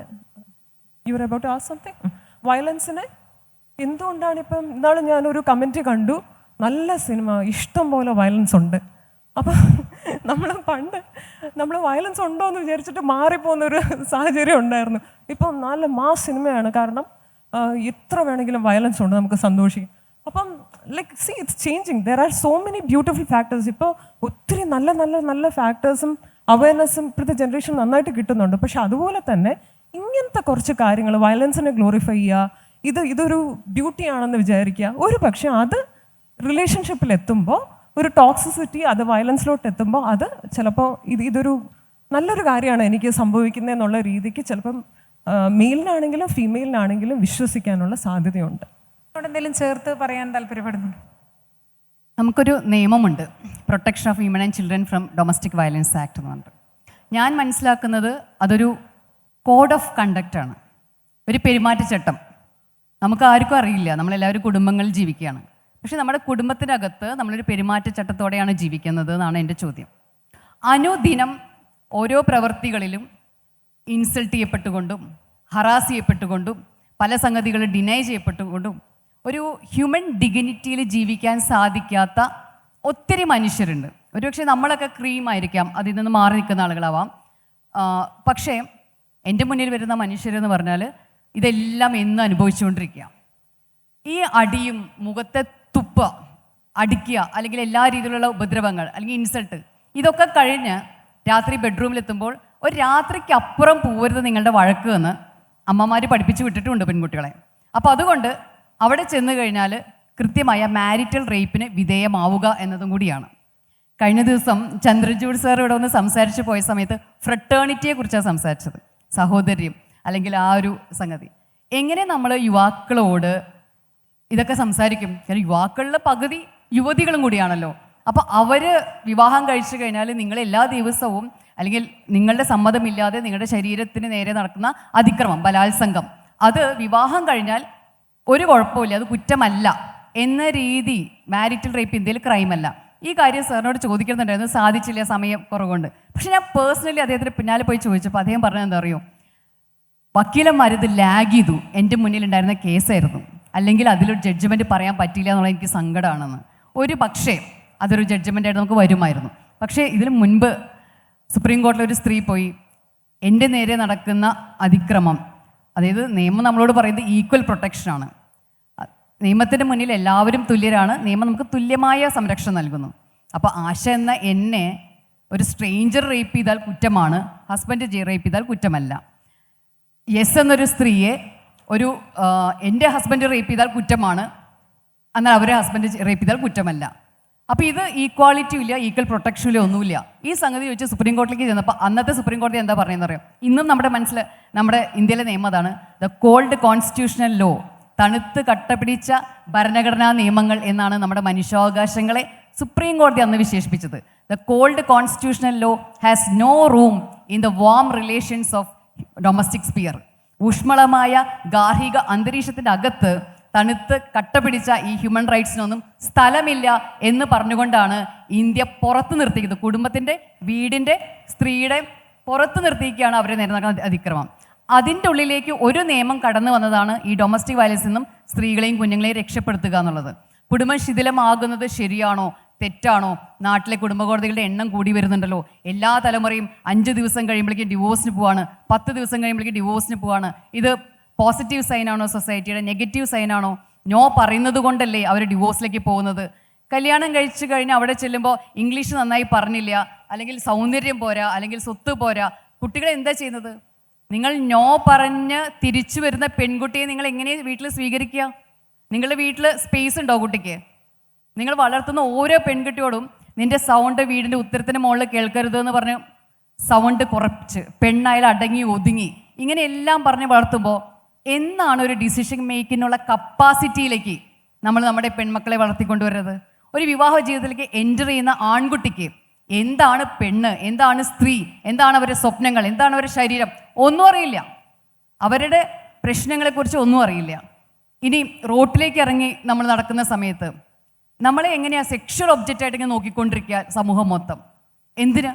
[SPEAKER 3] You are about to ask something. വയലൻസിനെ എന്തുകൊണ്ടാണ് ഇപ്പം ഇന്നാൾ ഞാനൊരു കമൻറ്റ് കണ്ടു, നല്ല സിനിമ, ഇഷ്ടം പോലെ വയലൻസ് ഉണ്ട്. അപ്പം നമ്മൾ വയലൻസ് ഉണ്ടോ എന്ന് വിചാരിച്ചിട്ട് മാറിപ്പോകുന്നൊരു സാഹചര്യം ഉണ്ടായിരുന്നു. ഇപ്പം നല്ല മാസ് സിനിമയാണ്, കാരണം എത്ര വേണമെങ്കിലും വയലൻസ് ഉണ്ട്, നമുക്ക് സന്തോഷിക്കും. അപ്പം like C it's changing, there are so many beautiful factors. ഇപ്പോൾ ഒത്തിരി നല്ല നല്ല നല്ല ഫാക്ടേഴ്സും അവയർനെസ്സും ഇപ്പോഴത്തെ ജനറേഷൻ നന്നായിട്ട് കിട്ടുന്നുണ്ട്. പക്ഷെ അതുപോലെ തന്നെ ഇങ്ങനത്തെ കുറച്ച് കാര്യങ്ങൾ, വയലൻസിനെ ഗ്ലോറിഫൈ ചെയ്യുക, ഇതൊരു ബ്യൂട്ടിയാണെന്ന് വിചാരിക്കുക, ഒരു പക്ഷേ അത് റിലേഷൻഷിപ്പിൽ എത്തുമ്പോൾ ഒരു ടോക്സിസിറ്റി അത് വയലൻസിലോട്ട് എത്തുമ്പോൾ അത് ചിലപ്പോൾ ഇതൊരു നല്ലൊരു കാര്യമാണ് എനിക്ക് സംഭവിക്കുന്നത് എന്നുള്ള രീതിക്ക് ചിലപ്പം മെയിലിനാണെങ്കിലും ഫീമെയിലിനാണെങ്കിലും വിശ്വസിക്കാനുള്ള സാധ്യതയുണ്ട്.
[SPEAKER 1] എന്തെങ്കിലും ചേർത്ത് പറയാൻ താല്പര്യപ്പെടുന്നുണ്ട്?
[SPEAKER 4] നമുക്കൊരു നിയമമുണ്ട്, protection of women and children from domestic violence act എന്ന് പറഞ്ഞിട്ട്. ഞാൻ മനസ്സിലാക്കുന്നത് അതൊരു കോഡ് ഓഫ് കണ്ടക്റ്റാണ്, ഒരു പെരുമാറ്റച്ചട്ടം. നമുക്ക് ആർക്കും അറിയില്ല, നമ്മളെല്ലാവരും കുടുംബങ്ങളിൽ ജീവിക്കുകയാണ്. പക്ഷെ നമ്മുടെ കുടുംബത്തിനകത്ത് നമ്മളൊരു പെരുമാറ്റച്ചട്ടത്തോടെയാണ് ജീവിക്കുന്നത് എന്നാണ് എൻ്റെ ചോദ്യം. അനുദിനം ഓരോ പ്രവൃത്തികളിലും ഇൻസൾട്ട് ചെയ്യപ്പെട്ടുകൊണ്ടും ഹറാസ് ചെയ്യപ്പെട്ടുകൊണ്ടും പല സംഗതികൾ ഡിനൈ ചെയ്യപ്പെട്ടുകൊണ്ടും ഒരു ഹ്യൂമൻ ഡിഗ്നിറ്റിയിൽ ജീവിക്കാൻ സാധിക്കാത്ത ഒത്തിരി മനുഷ്യരുണ്ട്. ഒരുപക്ഷെ നമ്മളൊക്കെ ക്രീമായിരിക്കാം, അതിൽ നിന്ന് മാറി നിൽക്കുന്ന ആളുകളാവാം. പക്ഷേ എൻ്റെ മുന്നിൽ വരുന്ന മനുഷ്യരെന്ന് പറഞ്ഞാൽ ഇതെല്ലാം എന്നും അനുഭവിച്ചുകൊണ്ടിരിക്കുക. ഈ അടിയും മുഖത്തെ തുപ്പ അടിക്കുക, അല്ലെങ്കിൽ എല്ലാ രീതിയിലുള്ള ഉപദ്രവങ്ങൾ അല്ലെങ്കിൽ ഇൻസൾട്ട്, ഇതൊക്കെ കഴിഞ്ഞ് രാത്രി ബെഡ്റൂമിലെത്തുമ്പോൾ ഒരു രാത്രിക്ക് അപ്പുറം പോകരുത് നിങ്ങളുടെ വഴക്ക് എന്ന് അമ്മമാർ പഠിപ്പിച്ച് വിട്ടിട്ടുണ്ട് പെൺകുട്ടികളെ. അപ്പോൾ അതുകൊണ്ട് അവിടെ ചെന്ന് കഴിഞ്ഞാൽ കൃത്യമായ മാരിറ്റൽ റേപ്പിന് വിധേയമാവുക എന്നതും കൂടിയാണ്. കഴിഞ്ഞ ദിവസം ചന്ദ്രചൂഡ് സാർ ഇവിടെ ഒന്ന് സംസാരിച്ച് പോയ സമയത്ത് ഫ്രട്ടേണിറ്റിയെക്കുറിച്ചാണ് സംസാരിച്ചത്. സഹോദര്യം അല്ലെങ്കിൽ ആ ഒരു സംഗതി. എങ്ങനെ നമ്മൾ യുവാക്കളോട് ഇതൊക്കെ സംസാരിക്കും? കാരണം യുവാക്കളിലെ പകുതി യുവതികളും കൂടിയാണല്ലോ. അപ്പോൾ അവർ വിവാഹം കഴിച്ചു കഴിഞ്ഞാൽ നിങ്ങൾ എല്ലാ ദിവസവും അല്ലെങ്കിൽ നിങ്ങളുടെ സമ്മതമില്ലാതെ നിങ്ങളുടെ ശരീരത്തിന് നേരെ നടക്കുന്ന അതിക്രമം, ബലാത്സംഗം, അത് വിവാഹം കഴിഞ്ഞാൽ ഒരു കുഴപ്പമില്ല, അത് കുറ്റമല്ല എന്ന രീതി. മാരിറ്റൽ റേപ്പ് ഇന്ത്യയിൽ ക്രൈമല്ല. ഈ കാര്യം സാറിനോട് ചോദിക്കുന്നുണ്ടായിരുന്നു, സാധിച്ചില്ല, സമയം കുറവുകൊണ്ട്. പക്ഷെ ഞാൻ പേഴ്സണലി അദ്ദേഹത്തിന് പിന്നാലെ പോയി ചോദിച്ചപ്പോൾ അദ്ദേഹം പറഞ്ഞത് എന്താ അറിയോ, വക്കീലന്മാർ ഇത് ലാഗ് ചെയ്തു, എൻ്റെ മുന്നിലുണ്ടായിരുന്ന കേസായിരുന്നു, അല്ലെങ്കിൽ അതിലൊരു ജഡ്ജ്മെൻറ്റ് പറയാൻ പറ്റില്ല എന്നുള്ള എനിക്ക് സങ്കടമാണെന്ന്. ഒരു പക്ഷേ അതൊരു ജഡ്ജ്മെൻ്റായിട്ട് നമുക്ക് വരുമായിരുന്നു. പക്ഷേ ഇതിന് മുൻപ് സുപ്രീം കോടതിയിൽ ഒരു സ്ത്രീ പോയി എൻ്റെ നേരെ നടക്കുന്ന അതിക്രമം, അതായത് നിയമം നമ്മളോട് പറയുന്നത് ഈക്വൽ പ്രൊട്ടക്ഷനാണ്. നിയമത്തിൻ്റെ മുന്നിൽ എല്ലാവരും തുല്യരാണ്, നിയമം നമുക്ക് തുല്യമായ സംരക്ഷണം നൽകുന്നു. അപ്പോൾ ആശ എന്ന എന്നെ ഒരു സ്ട്രേഞ്ചർ റേപ്പ് ചെയ്താൽ കുറ്റമാണ്, ഹസ്ബൻഡ് റേപ്പ് ചെയ്താൽ കുറ്റമല്ല. യെസ് എന്നൊരു സ്ത്രീയെ ഒരു എൻ്റെ ഹസ്ബൻഡ് റേപ്പ് ചെയ്താൽ കുറ്റമാണ്, എന്നാൽ അവരെ ഹസ്ബൻഡ് റേപ്പ് ചെയ്താൽ കുറ്റമല്ല. അപ്പോൾ ഇത് ഈക്വാളിറ്റി ഇല്ല, ഈക്വൽ പ്രൊട്ടക്ഷൻ ഇല്ല, ഒന്നുമില്ല. ഈ സംഗതി വെച്ച് സുപ്രീം കോടതിയിലേക്ക് ചെന്നപ്പോൾ അന്നത്തെ സുപ്രീം കോടതി എന്താ പറയുന്നത് അറിയാം? ഇന്നും നമ്മുടെ മനസ്സിൽ നമ്മുടെ ഇന്ത്യയിലെ നിയമം അതാണ്, ദ കോൾഡ് കോൺസ്റ്റിറ്റ്യൂഷണൽ ലോ, തണുത്ത് കട്ടപിടിച്ച ഭരണഘടനാ നിയമങ്ങൾ എന്നാണ് നമ്മുടെ മനുഷ്യാവകാശങ്ങളെ സുപ്രീം കോടതി അന്ന് വിശേഷിപ്പിച്ചത്. The cold constitutional law has no room in the warm relations of domestic sphere. ഊഷ്മളമായ ഗാർഹിക അന്തരീക്ഷത്തിൻ്റെ അകത്ത് തണുത്ത് കട്ടപിടിച്ച ഈ ഹ്യൂമൻ റൈറ്റ്സിനൊന്നും സ്ഥലമില്ല എന്ന് പറഞ്ഞുകൊണ്ടാണ് ഇന്ത്യ പുറത്ത് നിർത്തിക്കുന്നത്. കുടുംബത്തിൻ്റെ, വീടിൻ്റെ, സ്ത്രീയുടെ പുറത്ത് നിർത്തിയിരിക്കുകയാണ് അവരെ നേരെ നടക്കുന്ന അതിക്രമം. അതിൻ്റെ ഉള്ളിലേക്ക് ഒരു നിയമം കടന്നു വന്നതാണ് ഈ ഡൊമസ്റ്റിക് വയലൻസിൽ നിന്നും സ്ത്രീകളെയും കുഞ്ഞുങ്ങളെയും രക്ഷപ്പെടുത്തുക എന്നുള്ളത്. കുടുംബം ശിഥിലമാകുന്നത് ശരിയാണോ തെറ്റാണോ? നാട്ടിലെ കുടുംബ കോടതികളുടെ എണ്ണം കൂടി വരുന്നുണ്ടല്ലോ. എല്ലാ തലമുറയും 5 ദിവസം കഴിയുമ്പോഴേക്കും ഡിവോഴ്സിന് പോവാണ്, 10 ദിവസം കഴിയുമ്പോഴേക്കും ഡിവോഴ്സിന് പോവാണ്. ഇത് പോസിറ്റീവ് സൈനാണോ സൊസൈറ്റിയുടെ? നെഗറ്റീവ് സൈനാണോ? നോ പറയുന്നത് കൊണ്ടല്ലേ അവർ ഡിവോഴ്സിലേക്ക് പോകുന്നത്? കല്യാണം കഴിച്ചു കഴിഞ്ഞാൽ അവിടെ ചെല്ലുമ്പോൾ ഇംഗ്ലീഷ് നന്നായി പറഞ്ഞില്ല, അല്ലെങ്കിൽ സൗന്ദര്യം പോരാ, അല്ലെങ്കിൽ സ്വത്ത് പോരാ, കുട്ടികളെ എന്താ ചെയ്യുന്നത്? നിങ്ങൾ നോ പറഞ്ഞ് തിരിച്ചു വരുന്ന പെൺകുട്ടിയെ നിങ്ങൾ എങ്ങനെ വീട്ടിൽ സ്വീകരിക്കുക? നിങ്ങളുടെ വീട്ടിൽ സ്പേസ് ഉണ്ടോ കുട്ടിക്ക്? നിങ്ങൾ വളർത്തുന്ന ഓരോ പെൺകുട്ടിയോടും നിന്റെ സൗണ്ട് വീടിൻ്റെ ഉത്തരത്തിന് മുകളിൽ കേൾക്കരുത് എന്ന് പറഞ്ഞ് സൗണ്ട് കുറച്ച്, പെണ്ണായാലും അടങ്ങി ഒതുങ്ങി, ഇങ്ങനെ എല്ലാം പറഞ്ഞ് വളർത്തുമ്പോൾ എന്നാണ് ഒരു ഡിസിഷൻ മേക്കിങ്ങിനുള്ള കപ്പാസിറ്റിയിലേക്ക് നമ്മൾ നമ്മുടെ പെൺമക്കളെ വളർത്തിക്കൊണ്ടുവരുന്നത്? ഒരു വിവാഹ ജീവിതത്തിലേക്ക് എൻ്റർ ചെയ്യുന്ന ആൺകുട്ടിക്ക് എന്താണ് പെണ്ണ്, എന്താണ് സ്ത്രീ, എന്താണ് അവരുടെ സ്വപ്നങ്ങൾ, എന്താണ് അവരുടെ ശരീരം, ഒന്നും അറിയില്ല. അവരുടെ പ്രശ്നങ്ങളെക്കുറിച്ച് ഒന്നും അറിയില്ല. ഇനി റോട്ടിലേക്ക് ഇറങ്ങി നമ്മൾ നടക്കുന്ന സമയത്ത് നമ്മളെ എങ്ങനെയാണ് സെക്ഷൽ ഒബ്ജക്റ്റായിട്ട് ഇങ്ങനെ നോക്കിക്കൊണ്ടിരിക്കുക സമൂഹം മൊത്തം? എന്തിന്?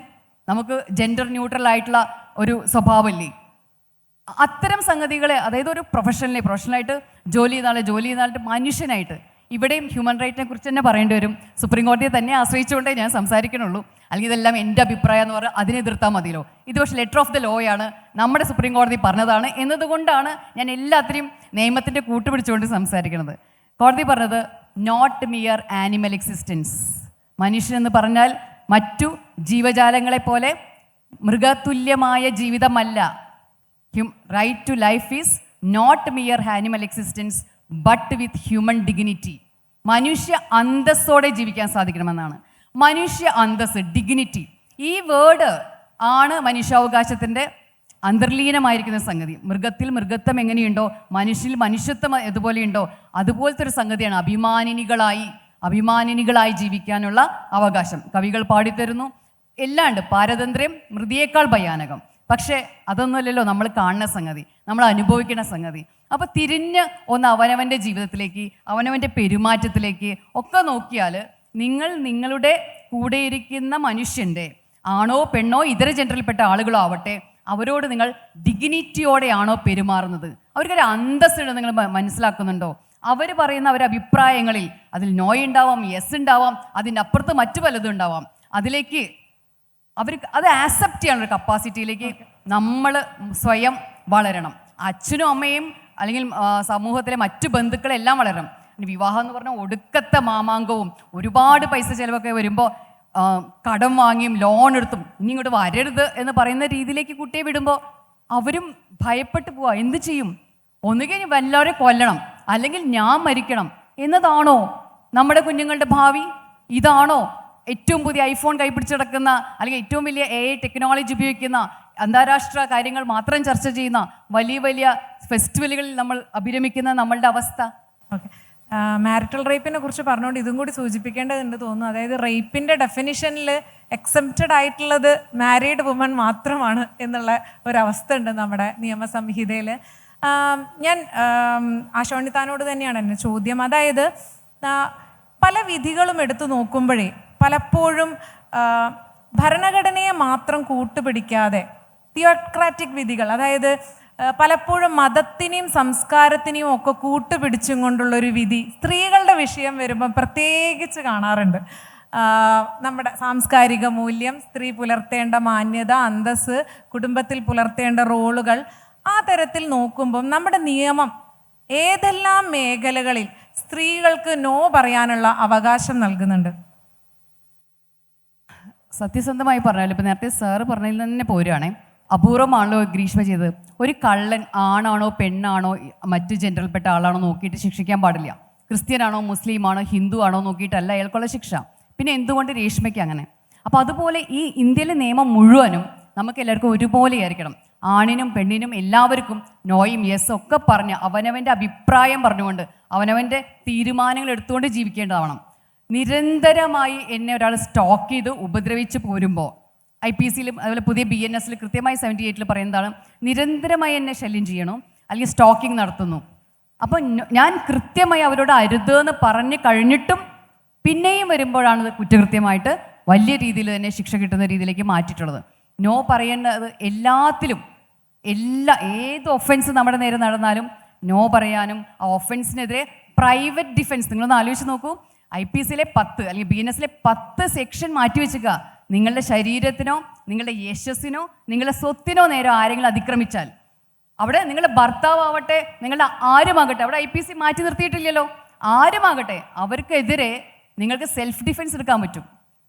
[SPEAKER 4] നമുക്ക് ജെൻഡർ ന്യൂട്രൽ ആയിട്ടുള്ള ഒരു സ്വഭാവമില്ലേ? അത്തരം സംഗതികളെ, അതായത് ഒരു പ്രൊഫഷണലായിട്ട് ജോലി ചെയ്താളിട്ട് മനുഷ്യനായിട്ട്, ഇവിടെയും ഹ്യൂമൻ റൈറ്റിനെ കുറിച്ച് തന്നെ പറയേണ്ടി വരും. സുപ്രീം കോടതിയെ തന്നെ ആശ്രയിച്ചുകൊണ്ടേ ഞാൻ സംസാരിക്കണുള്ളൂ. അല്ലെങ്കിൽ ഇതെല്ലാം എൻ്റെ അഭിപ്രായം എന്ന് പറഞ്ഞാൽ അതിനെതിർത്താൽ മതിയല്ലോ. ഇത് പക്ഷേ ലെറ്റർ ഓഫ് ദ ലോ ആണ്, നമ്മുടെ സുപ്രീം കോടതി പറഞ്ഞതാണ് എന്നതുകൊണ്ടാണ് ഞാൻ എല്ലാത്തിനും നിയമത്തിൻ്റെ കൂട്ടുപിടിച്ചുകൊണ്ട് സംസാരിക്കുന്നത്. കോടതി പറഞ്ഞത് നോട്ട് മിയർ ആനിമൽ എക്സിസ്റ്റൻസ്. മനുഷ്യനെന്ന് പറഞ്ഞാൽ മറ്റു ജീവജാലങ്ങളെ പോലെ മൃഗതുല്യമായ ജീവിതമല്ല. Right to life is not mere animal existence but with human dignity. മനുഷ്യ അന്തസ്സോടെ ജീവിക്കാൻ സാധിക്കണമെന്നാണ്. മനുഷ്യ അന്തസ്, ഡിഗ്നിറ്റി, ഈ വേർഡ് ആണ് മനുഷ്യാവകാശത്തിൻ്റെ അന്തർലീനമായിരിക്കുന്ന സംഗതി. മൃഗത്തിൽ മൃഗത്വം എങ്ങനെയുണ്ടോ മനുഷ്യൽ മനുഷ്യത്വം എതുപോലെയുണ്ടോ അതുപോലത്തെ ഒരു സംഗതിയാണ് അഭിമാനിനികളായി ജീവിക്കാനുള്ള അവകാശം. കവികൾ പാടിത്തരുന്നു, എല്ലാം ഉണ്ട്. പാരതന്ത്ര്യം മൃതിയേക്കാൾ ഭയാനകം. പക്ഷേ അതൊന്നുമല്ലല്ലോ നമ്മൾ കാണുന്ന സംഗതി, നമ്മൾ അനുഭവിക്കുന്ന സംഗതി. അപ്പോൾ തിരിഞ്ഞ് ഒന്ന് അവനവൻ്റെ ജീവിതത്തിലേക്ക്, അവനവൻ്റെ പെരുമാറ്റത്തിലേക്ക് ഒക്കെ നോക്കിയാൽ നിങ്ങൾ നിങ്ങളുടെ കൂടെയിരിക്കുന്ന മനുഷ്യൻ്റെ, ആണോ പെണ്ണോ ഇതര ജെൻഡറിൽപ്പെട്ട ആളുകളോ ആവട്ടെ, അവരോട് നിങ്ങൾ ഡിഗ്നിറ്റിയോടെയാണോ പെരുമാറുന്നത്? അവർക്കൊരു അന്തസ്സുണ്ട്, നിങ്ങൾ മനസ്സിലാക്കുന്നുണ്ടോ? അവർ പറയുന്ന അവരുടെ അഭിപ്രായങ്ങളിൽ അതിൽ നോയ് ഉണ്ടാവാം, യെസ് ഉണ്ടാവാം, അതിൻ്റെ അപ്പുറത്ത് മറ്റു പലതും ഉണ്ടാവാം. അതിലേക്ക് അവർ അത് ആക്സെപ്റ്റ് ചെയ്യാനുള്ള കപ്പാസിറ്റിയിലേക്ക് നമ്മൾ സ്വയം വളരണം. അച്ഛനും അമ്മയും അല്ലെങ്കിൽ സമൂഹത്തിലെ മറ്റു ബന്ധുക്കളെല്ലാം വളരണം. വിവാഹം എന്ന് പറഞ്ഞാൽ ഒടുക്കത്തെ മാമാങ്കവും ഒരുപാട് പൈസ ചിലവൊക്കെ വരുമ്പോൾ കടം വാങ്ങിയും ലോൺ എടുത്തും ഇനി ഇങ്ങോട്ട് വരരുത് എന്ന് പറയുന്ന രീതിയിലേക്ക് കുട്ടിയെ വിടുമ്പോൾ അവരും ഭയപ്പെട്ടു പോവാ. എന്ത് ചെയ്യും? ഒന്നുകിൽ വല്ലവരെ കൊല്ലണം, അല്ലെങ്കിൽ ഞാൻ മരിക്കണം എന്നതാണോ നമ്മുടെ കുഞ്ഞുങ്ങളുടെ ഭാവി? ഇതാണോ ഏറ്റവും പുതിയ ഐഫോൺ കൈപിടിച്ച് നടക്കുന്ന, അല്ലെങ്കിൽ ഏറ്റവും വലിയ AI ടെക്നോളജി ഉപയോഗിക്കുന്ന, അന്താരാഷ്ട്ര കാര്യങ്ങൾ മാത്രം ചർച്ച ചെയ്യുന്ന, വലിയ വലിയ ഫെസ്റ്റിവലുകളിൽ നമ്മൾ അഭിരമിക്കുന്ന നമ്മളുടെ അവസ്ഥ?
[SPEAKER 1] ഓക്കെ, മാരിറ്റൽ റേപ്പിനെ കുറിച്ച് പറഞ്ഞുകൊണ്ട് ഇതും കൂടി സൂചിപ്പിക്കേണ്ടതുണ്ട് തോന്നുന്നു. അതായത് റേപ്പിൻ്റെ ഡെഫിനിഷനിൽ എക്സെപ്റ്റഡ് ആയിട്ടുള്ളത് മാരീഡ് വുമൺ മാത്രമാണ് എന്നുള്ള ഒരവസ്ഥ ഉണ്ട് നമ്മുടെ നിയമസംഹിതയിൽ. ഞാൻ ആശോണിത്താനോട് തന്നെയാണ് എൻ്റെ ചോദ്യം. അതായത് പല വിധികളും എടുത്തു നോക്കുമ്പോഴേ പലപ്പോഴും ഭരണഘടനയെ മാത്രം കൂട്ടുപിടിക്കാതെ തിയോക്രാറ്റിക് വിധികൾ, അതായത് പലപ്പോഴും മതത്തിനെയും സംസ്കാരത്തിനെയും ഒക്കെ കൂട്ടുപിടിച്ചും കൊണ്ടുള്ളൊരു വിധി സ്ത്രീകളുടെ വിഷയം വരുമ്പം പ്രത്യേകിച്ച് കാണാറുണ്ട്. നമ്മുടെ സാംസ്കാരിക മൂല്യം, സ്ത്രീ പുലർത്തേണ്ട മാന്യത, അന്തസ്സ്, കുടുംബത്തിൽ പുലർത്തേണ്ട റോളുകൾ, ആ തരത്തിൽ നോക്കുമ്പം നമ്മുടെ നിയമം ഏതെല്ലാം മേഖലകളിൽ സ്ത്രീകൾക്ക് നോ പറയാനുള്ള അവകാശം നൽകുന്നുണ്ട്?
[SPEAKER 4] സത്യസന്ധമായി പറഞ്ഞാൽ ഇപ്പം നേരത്തെ സാറ് പറഞ്ഞതിൽ തന്നെ പോരുകയാണേ, അപൂർവമാണല്ലോ ഗ്രീഷ്മ ചെയ്തത്. ഒരു കള്ളൻ ആണാണോ പെണ്ണാണോ മറ്റ് ജെൻഡറിൽപ്പെട്ട ആളാണോ നോക്കിയിട്ട് ശിക്ഷിക്കാൻ പാടില്ല. ക്രിസ്ത്യനാണോ മുസ്ലിമാണോ ഹിന്ദു ആണോ നോക്കിയിട്ടല്ല അയാൾക്കുള്ള ശിക്ഷ. പിന്നെ എന്തുകൊണ്ട് രേഷ്മയ്ക്ക് അങ്ങനെ? അപ്പോൾ അതുപോലെ ഈ ഇന്ത്യയിലെ നിയമം മുഴുവനും നമുക്ക് എല്ലാവർക്കും ഒരുപോലെ ആയിരിക്കണം. ആണിനും പെണ്ണിനും എല്ലാവർക്കും നോയും യെസ്സും ഒക്കെ പറഞ്ഞ് അവനവൻ്റെ അഭിപ്രായം പറഞ്ഞുകൊണ്ട് അവനവൻ്റെ തീരുമാനങ്ങൾ എടുത്തുകൊണ്ട് ജീവിക്കേണ്ടതാവണം. നിരന്തരമായി എന്നെ ഒരാൾ സ്റ്റോക്ക് ചെയ്ത് ഉപദ്രവിച്ച് പോരുമ്പോൾ IPCയിലും അതുപോലെ പുതിയ BNSൽ കൃത്യമായി 78 പറയുന്നതാണ്, നിരന്തരമായി എന്നെ ശല്യം ചെയ്യണം അല്ലെങ്കിൽ സ്റ്റോക്കിംഗ് നടത്തുന്നു. അപ്പോൾ ഞാൻ കൃത്യമായി അവരോട് അരുതെന്ന് പറഞ്ഞ് കഴിഞ്ഞിട്ടും പിന്നെയും വരുമ്പോഴാണ് കുറ്റകൃത്യമായിട്ട് വലിയ രീതിയിൽ തന്നെ ശിക്ഷ കിട്ടുന്ന രീതിയിലേക്ക് മാറ്റിയിട്ടുള്ളത്. നോ പറയേണ്ടത് എല്ലാത്തിലും, ഏത് ഒഫൻസ് നമ്മുടെ നേരെ നടന്നാലും നോ പറയാനും ആ ഒഫൻസിനെതിരെ പ്രൈവറ്റ് ഡിഫെൻസ്, നിങ്ങളൊന്ന് ആലോചിച്ച് നോക്കൂ. IPCയിലെ 10 അല്ലെങ്കിൽ BNSലെ 10 സെക്ഷൻ മാറ്റിവെച്ചുക. നിങ്ങളുടെ ശരീരത്തിനോ നിങ്ങളുടെ യശസ്സിനോ നിങ്ങളുടെ സ്വത്തിനോ നേരെ ആരെങ്കിലും അതിക്രമിച്ചാൽ, അവിടെ നിങ്ങളുടെ ഭർത്താവട്ടെ നിങ്ങളുടെ ആരുമാകട്ടെ, അവിടെ IPC മാറ്റി നിർത്തിയിട്ടില്ലല്ലോ, ആരുമാകട്ടെ അവർക്കെതിരെ നിങ്ങൾക്ക് സെൽഫ് ഡിഫെൻസ് എടുക്കാൻ പറ്റും.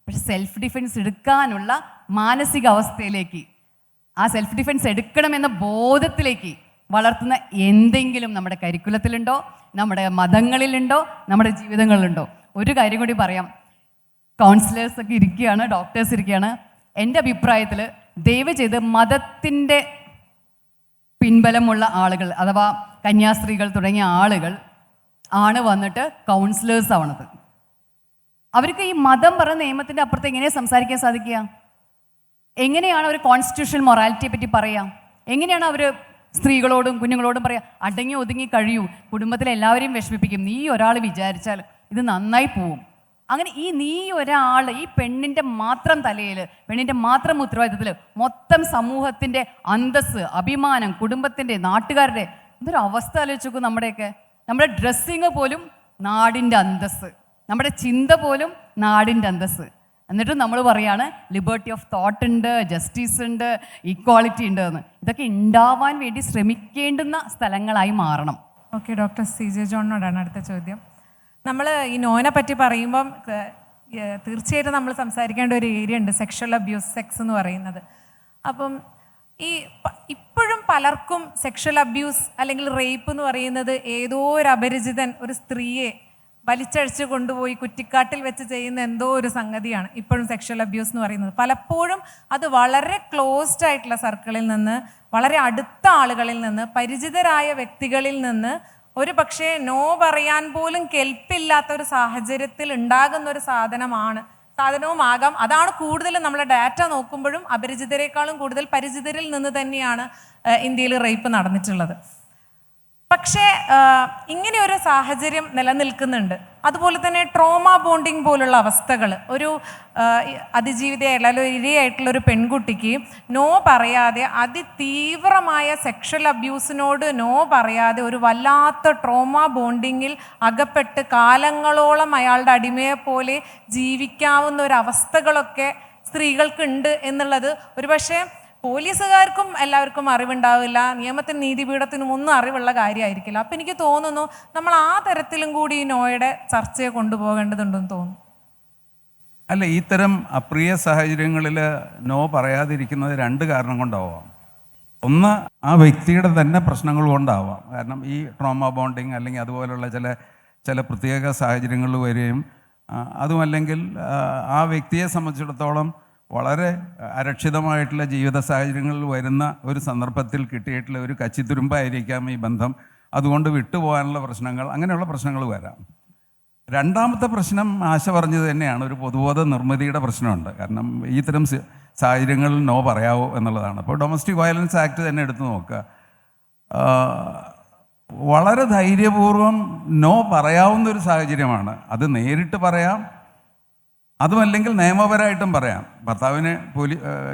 [SPEAKER 4] പക്ഷെ സെൽഫ് ഡിഫെൻസ് എടുക്കാനുള്ള മാനസികാവസ്ഥയിലേക്ക്, ആ സെൽഫ് ഡിഫെൻസ് എടുക്കണമെന്ന ബോധത്തിലേക്ക് വളർത്തുന്ന എന്തെങ്കിലും നമ്മുടെ കരിക്കുലത്തിലുണ്ടോ, നമ്മുടെ മതങ്ങളിലുണ്ടോ, നമ്മുടെ ജീവിതങ്ങളിലുണ്ടോ? ഒരു കാര്യം കൂടി പറയാം. കൗൺസിലേഴ്സൊക്കെ ഇരിക്കുകയാണ്, ഡോക്ടേഴ്സ് ഇരിക്കുകയാണ്. എൻ്റെ അഭിപ്രായത്തിൽ ദയവ് ചെയ്ത് മതത്തിൻ്റെ പിൻബലമുള്ള ആളുകൾ അഥവാ കന്യാസ്ത്രീകൾ തുടങ്ങിയ ആളുകൾ ആണ് വന്നിട്ട് കൗൺസിലേഴ്സ് ആവണത്. അവർക്ക് ഈ മതം പറഞ്ഞ നിയമത്തിൻ്റെ അപ്പുറത്ത് എങ്ങനെയാണ് സംസാരിക്കാൻ സാധിക്കുക? എങ്ങനെയാണ് അവർ കോൺസ്റ്റിറ്റ്യൂഷണൽ മൊറാലിറ്റിയെ പറ്റി പറയുക? എങ്ങനെയാണ് അവർ സ്ത്രീകളോടും കുഞ്ഞുങ്ങളോടും പറയുക അടങ്ങി ഒതുങ്ങി കഴിയൂ, കുടുംബത്തിലെ എല്ലാവരെയും വിഷമിപ്പിക്കും, നീ ഒരാൾ വിചാരിച്ചാൽ ഇത് നന്നായി പോവും? അങ്ങനെ നീ ഒരാൾ ഈ പെണ്ണിൻ്റെ മാത്രം തലയിൽ, പെണ്ണിൻ്റെ മാത്രം ഉത്തരവാദിത്തത്തിൽ മൊത്തം സമൂഹത്തിൻ്റെ അന്തസ്സ്, അഭിമാനം, കുടുംബത്തിൻ്റെ, നാട്ടുകാരുടെ, ഇതൊരു അവസ്ഥ ആലോചിച്ച് നോക്കും. നമ്മുടെ ഡ്രസ്സിങ് പോലും നാടിൻ്റെ അന്തസ്സ്, നമ്മുടെ ചിന്ത പോലും നാടിൻ്റെ അന്തസ്സ്. എന്നിട്ട് നമ്മൾ പറയാണ് ലിബർട്ടി ഓഫ് തോട്ട് ഉണ്ട്, ജസ്റ്റിസ് ഉണ്ട്, ഈക്വാളിറ്റി ഉണ്ട് എന്ന്. ഇതൊക്കെ ഉണ്ടാവാൻ വേണ്ടി ശ്രമിക്കേണ്ടുന്ന സ്ഥലങ്ങളായി മാറണം.
[SPEAKER 1] ഓക്കെ, ഡോക്ടർ CJ ജോണിനോടാണ് അടുത്ത ചോദ്യം. നമ്മൾ ഈ നോയിനെ പറ്റി പറയുമ്പം തീർച്ചയായിട്ടും നമ്മൾ സംസാരിക്കേണ്ട ഒരു ഏരിയ ഉണ്ട്, സെക്ഷൽ അബ്യൂസ്, സെക്സ് എന്ന് പറയുന്നത്. അപ്പം ഇപ്പോഴും പലർക്കും സെക്ഷൽ അബ്യൂസ് അല്ലെങ്കിൽ റേപ്പ് എന്ന് പറയുന്നത് ഏതോ ഒരു അപരിചിതൻ ഒരു സ്ത്രീയെ വലിച്ചഴിച്ച് കൊണ്ടുപോയി കുറ്റിക്കാട്ടിൽ വെച്ച് ചെയ്യുന്ന എന്തോ ഒരു സംഗതിയാണ് ഇപ്പോഴും സെക്ഷൽ അബ്യൂസ് എന്ന് പറയുന്നത്. പലപ്പോഴും അത് വളരെ ക്ലോസ്ഡ് ആയിട്ടുള്ള സർക്കിളിൽ നിന്ന്, വളരെ അടുത്ത ആളുകളിൽ നിന്ന്, പരിചിതരായ വ്യക്തികളിൽ നിന്ന് ഒരു പക്ഷേ നോ പറയാൻ പോലും കെൽപ്പില്ലാത്ത ഒരു സാഹചര്യത്തിൽ ഉണ്ടാകുന്ന ഒരു സാധനവുമാകാം. അതാണ് കൂടുതലും നമ്മളെ ഡാറ്റ നോക്കുമ്പോഴും അപരിചിതരെക്കാളും കൂടുതൽ പരിചിതരിൽ നിന്ന് തന്നെയാണ് ഇന്ത്യയിൽ റേപ്പ് നടന്നിട്ടുള്ളത്. പക്ഷേ ഇങ്ങനെ ഒരു സാഹചര്യം നിലനിൽക്കുന്നുണ്ട്. അതുപോലെ തന്നെ ട്രോമ ബോണ്ടിങ് പോലുള്ള അവസ്ഥകൾ ഒരു അതിജീവിതയായിട്ടുള്ള അല്ലെങ്കിൽ ഇരയായിട്ടുള്ള ഒരു പെൺകുട്ടിക്ക് നോ പറയാതെ അതിതീവ്രമായ സെക്ഷൽ അബ്യൂസിനോട് നോ പറയാതെ ഒരു വല്ലാത്ത ട്രോമ ബോണ്ടിങ്ങിൽ അകപ്പെട്ട് കാലങ്ങളോളം അയാളുടെ അടിമയെ പോലെ ജീവിക്കാവുന്ന ഒരു അവസ്ഥകളൊക്കെ സ്ത്രീകൾക്കുണ്ട് എന്നുള്ളത് ഒരുപക്ഷെ പോലീസുകാർക്കും എല്ലാവർക്കും അറിവുണ്ടാവില്ല, നിയമത്തിനും നീതിപീഠത്തിനും ഒന്നും അറിവുള്ള കാര്യമായിരിക്കില്ല. അപ്പം എനിക്ക് തോന്നുന്നു നമ്മൾ ആ തരത്തിലും കൂടി ഈ നോയുടെ ചർച്ചയെ കൊണ്ടുപോകേണ്ടതുണ്ടെന്ന് തോന്നുന്നു.
[SPEAKER 2] അല്ല, ഇത്തരം അപ്രിയ സാഹചര്യങ്ങളിൽ നോ പറയാതിരിക്കുന്നത് രണ്ട് കാരണം കൊണ്ടാവാം. ഒന്ന്, ആ വ്യക്തിയുടെ തന്നെ പ്രശ്നങ്ങൾ കൊണ്ടാവാം. കാരണം ഈ ട്രോമ ബോണ്ടിങ് അല്ലെങ്കിൽ അതുപോലുള്ള ചില പ്രത്യേക സാഹചര്യങ്ങളിൽ വരികയും അതുമല്ലെങ്കിൽ ആ വ്യക്തിയെ സംബന്ധിച്ചിടത്തോളം വളരെ അരക്ഷിതമായിട്ടുള്ള ജീവിത സാഹചര്യങ്ങളിൽ വരുന്ന ഒരു സന്ദർഭത്തിൽ കിട്ടിയിട്ടുള്ള ഒരു കച്ചിത്തുരുമ്പായിരിക്കാം ഈ ബന്ധം. അതുകൊണ്ട് വിട്ടുപോകാനുള്ള പ്രശ്നങ്ങൾ, അങ്ങനെയുള്ള പ്രശ്നങ്ങൾ വരാം. രണ്ടാമത്തെ പ്രശ്നം ആശ പറഞ്ഞത് തന്നെയാണ്, ഒരു പൊതുബോധ നിർമ്മിതിയുടെ പ്രശ്നമുണ്ട്. കാരണം ഇത്തരം സാഹചര്യങ്ങളിൽ നോ പറയാവോ എന്നുള്ളതാണ്. അപ്പോൾ ഡൊമസ്റ്റിക് വയലൻസ് ആക്ട് തന്നെ എടുത്തു നോക്കുക. വളരെ ധൈര്യപൂർവ്വം നോ പറയാവുന്ന ഒരു സാഹചര്യമാണ്. അത് നേരിട്ട് പറയാം, അതുമല്ലെങ്കിൽ നിയമപരമായിട്ടും പറയാം. ഭർത്താവിനെ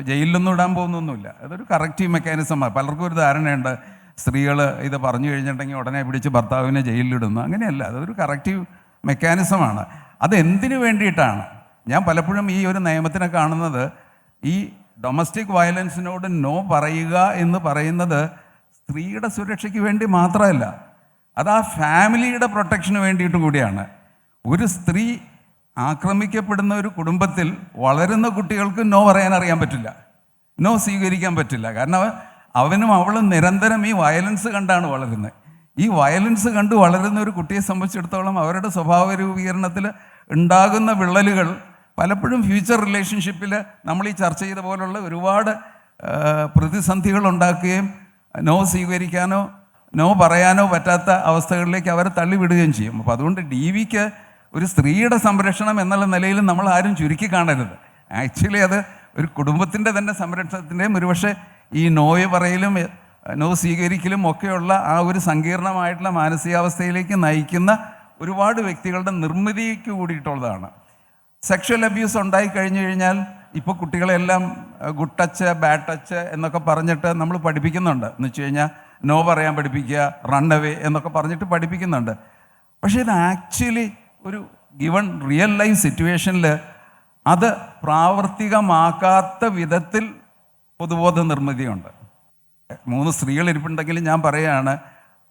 [SPEAKER 2] ജയിലിലൊന്നും ഇടാൻ പോകുന്നൊന്നുമില്ല. അതൊരു കറക്റ്റീവ് മെക്കാനിസമാണ്. പലർക്കും ഒരു ധാരണയുണ്ട്, സ്ത്രീകൾ ഇത് പറഞ്ഞു കഴിഞ്ഞിട്ടുണ്ടെങ്കിൽ ഉടനെ പിടിച്ച് ഭർത്താവിനെ ജയിലിലിടുന്നു. അങ്ങനെയല്ല, അതൊരു കറക്റ്റീവ് മെക്കാനിസമാണ്. അതെന്തിനു വേണ്ടിയിട്ടാണ്? ഞാൻ പലപ്പോഴും ഈ ഒരു നിയമത്തിനെ കാണുന്നത്, ഈ ഡൊമസ്റ്റിക് വയലൻസിനോട് നോ പറയുക എന്ന് പറയുന്നത് സ്ത്രീയുടെ സുരക്ഷയ്ക്ക് വേണ്ടി മാത്രമല്ല, അത് ആ ഫാമിലിയുടെ പ്രൊട്ടക്ഷന് വേണ്ടിയിട്ട് കൂടിയാണ്. ഒരു സ്ത്രീ ആക്രമിക്കപ്പെടുന്ന ഒരു കുടുംബത്തിൽ വളരുന്ന കുട്ടികൾക്ക് നോ പറയാൻ അറിയാൻ പറ്റില്ല, നോ സ്വീകരിക്കാൻ പറ്റില്ല. കാരണം അവനും അവളും നിരന്തരം ഈ വയലൻസ് കണ്ടാണ് വളരുന്നത്. ഈ വയലൻസ് കണ്ട് വളരുന്ന ഒരു കുട്ടിയെ സംബന്ധിച്ചിടത്തോളം അവരുടെ സ്വഭാവ രൂപീകരണത്തിൽ ഉണ്ടാകുന്ന വിള്ളലുകൾ പലപ്പോഴും ഫ്യൂച്ചർ റിലേഷൻഷിപ്പിൽ നമ്മൾ ഈ ചർച്ച ചെയ്ത പോലുള്ള ഒരുപാട് പ്രതിസന്ധികൾ ഉണ്ടാക്കുകയും നോ സ്വീകരിക്കാനോ നോ പറയാനോ പറ്റാത്ത അവസ്ഥകളിലേക്ക് അവരെ തള്ളിവിടുകയും ചെയ്യും. അപ്പോൾ അതുകൊണ്ട് DVക്ക് ഒരു സ്ത്രീയുടെ സംരക്ഷണം എന്നുള്ള നിലയിൽ നമ്മൾ ആരും ചുരുക്കി കാണരുത്. ആക്ച്വലി അത് ഒരു കുടുംബത്തിൻ്റെ തന്നെ സംരക്ഷണത്തിൻ്റെയും ഒരുപക്ഷെ ഈ നോയ് പറയലും നോ സ്വീകരിക്കലും ഒക്കെയുള്ള ആ ഒരു സങ്കീർണമായിട്ടുള്ള മാനസികാവസ്ഥയിലേക്ക് നയിക്കുന്ന ഒരുപാട് വ്യക്തികളുടെ നിർമ്മിതിക്ക് കൂടിയിട്ടുള്ളതാണ്. സെക്ഷൽ അബ്യൂസ് ഉണ്ടായി കഴിഞ്ഞു കഴിഞ്ഞാൽ ഇപ്പോൾ കുട്ടികളെല്ലാം ഗുഡ് ടച്ച്, ബാഡ് ടച്ച് എന്നൊക്കെ പറഞ്ഞിട്ട് നമ്മൾ പഠിപ്പിക്കുന്നുണ്ട്. എന്ന് വെച്ച് കഴിഞ്ഞാൽ നോ പറയാൻ പഠിപ്പിക്കുക, റൺ അവേ എന്നൊക്കെ പറഞ്ഞിട്ട് പഠിപ്പിക്കുന്നുണ്ട്. പക്ഷേ ഇത് ആക്ച്വലി ഒരു ഗിവൺ റിയൽ ലൈഫ് സിറ്റുവേഷനിൽ അത് പ്രാവർത്തികമാക്കാത്ത വിധത്തിൽ പൊതുബോധ നിർമ്മിതിയുണ്ട്. 3 സ്ത്രീകൾ ഇരിപ്പുണ്ടെങ്കിലും ഞാൻ പറയുകയാണ്,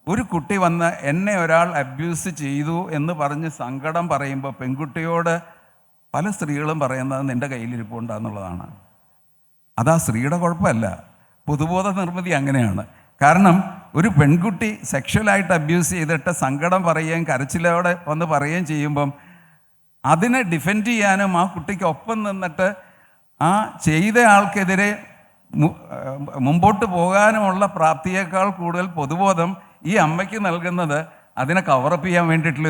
[SPEAKER 2] ഒരു കുട്ടി വന്ന് എന്നെ ഒരാൾ അബ്യൂസ് ചെയ്തു എന്ന് പറഞ്ഞ് സങ്കടം പറയുമ്പോൾ പെൺകുട്ടിയോട് പല സ്ത്രീകളും പറയുന്നത് നിൻ്റെ കയ്യിലിരിപ്പുണ്ടെന്നുള്ളതാണ്. അതാ സ്ത്രീയുടെ കുഴപ്പമല്ല, പൊതുബോധ നിർമ്മിതി അങ്ങനെയാണ്. കാരണം ഒരു പെൺകുട്ടി സെക്ഷലായിട്ട് അബ്യൂസ് ചെയ്തിട്ട് സങ്കടം പറയുകയും കരച്ചിലോടെ വന്ന് പറയുകയും ചെയ്യുമ്പം അതിനെ ഡിഫെൻഡ് ചെയ്യാനും ആ കുട്ടിക്ക് ഒപ്പം നിന്നിട്ട് ആ ചെയ്ത ആൾക്കെതിരെ മുമ്പോട്ട് പോകാനുമുള്ള പ്രാപ്തിയേക്കാൾ കൂടുതൽ പൊതുബോധം ഈ അമ്മയ്ക്ക് നൽകുന്നത് അതിനെ കവറപ്പ് ചെയ്യാൻ വേണ്ടിയിട്ടുള്ള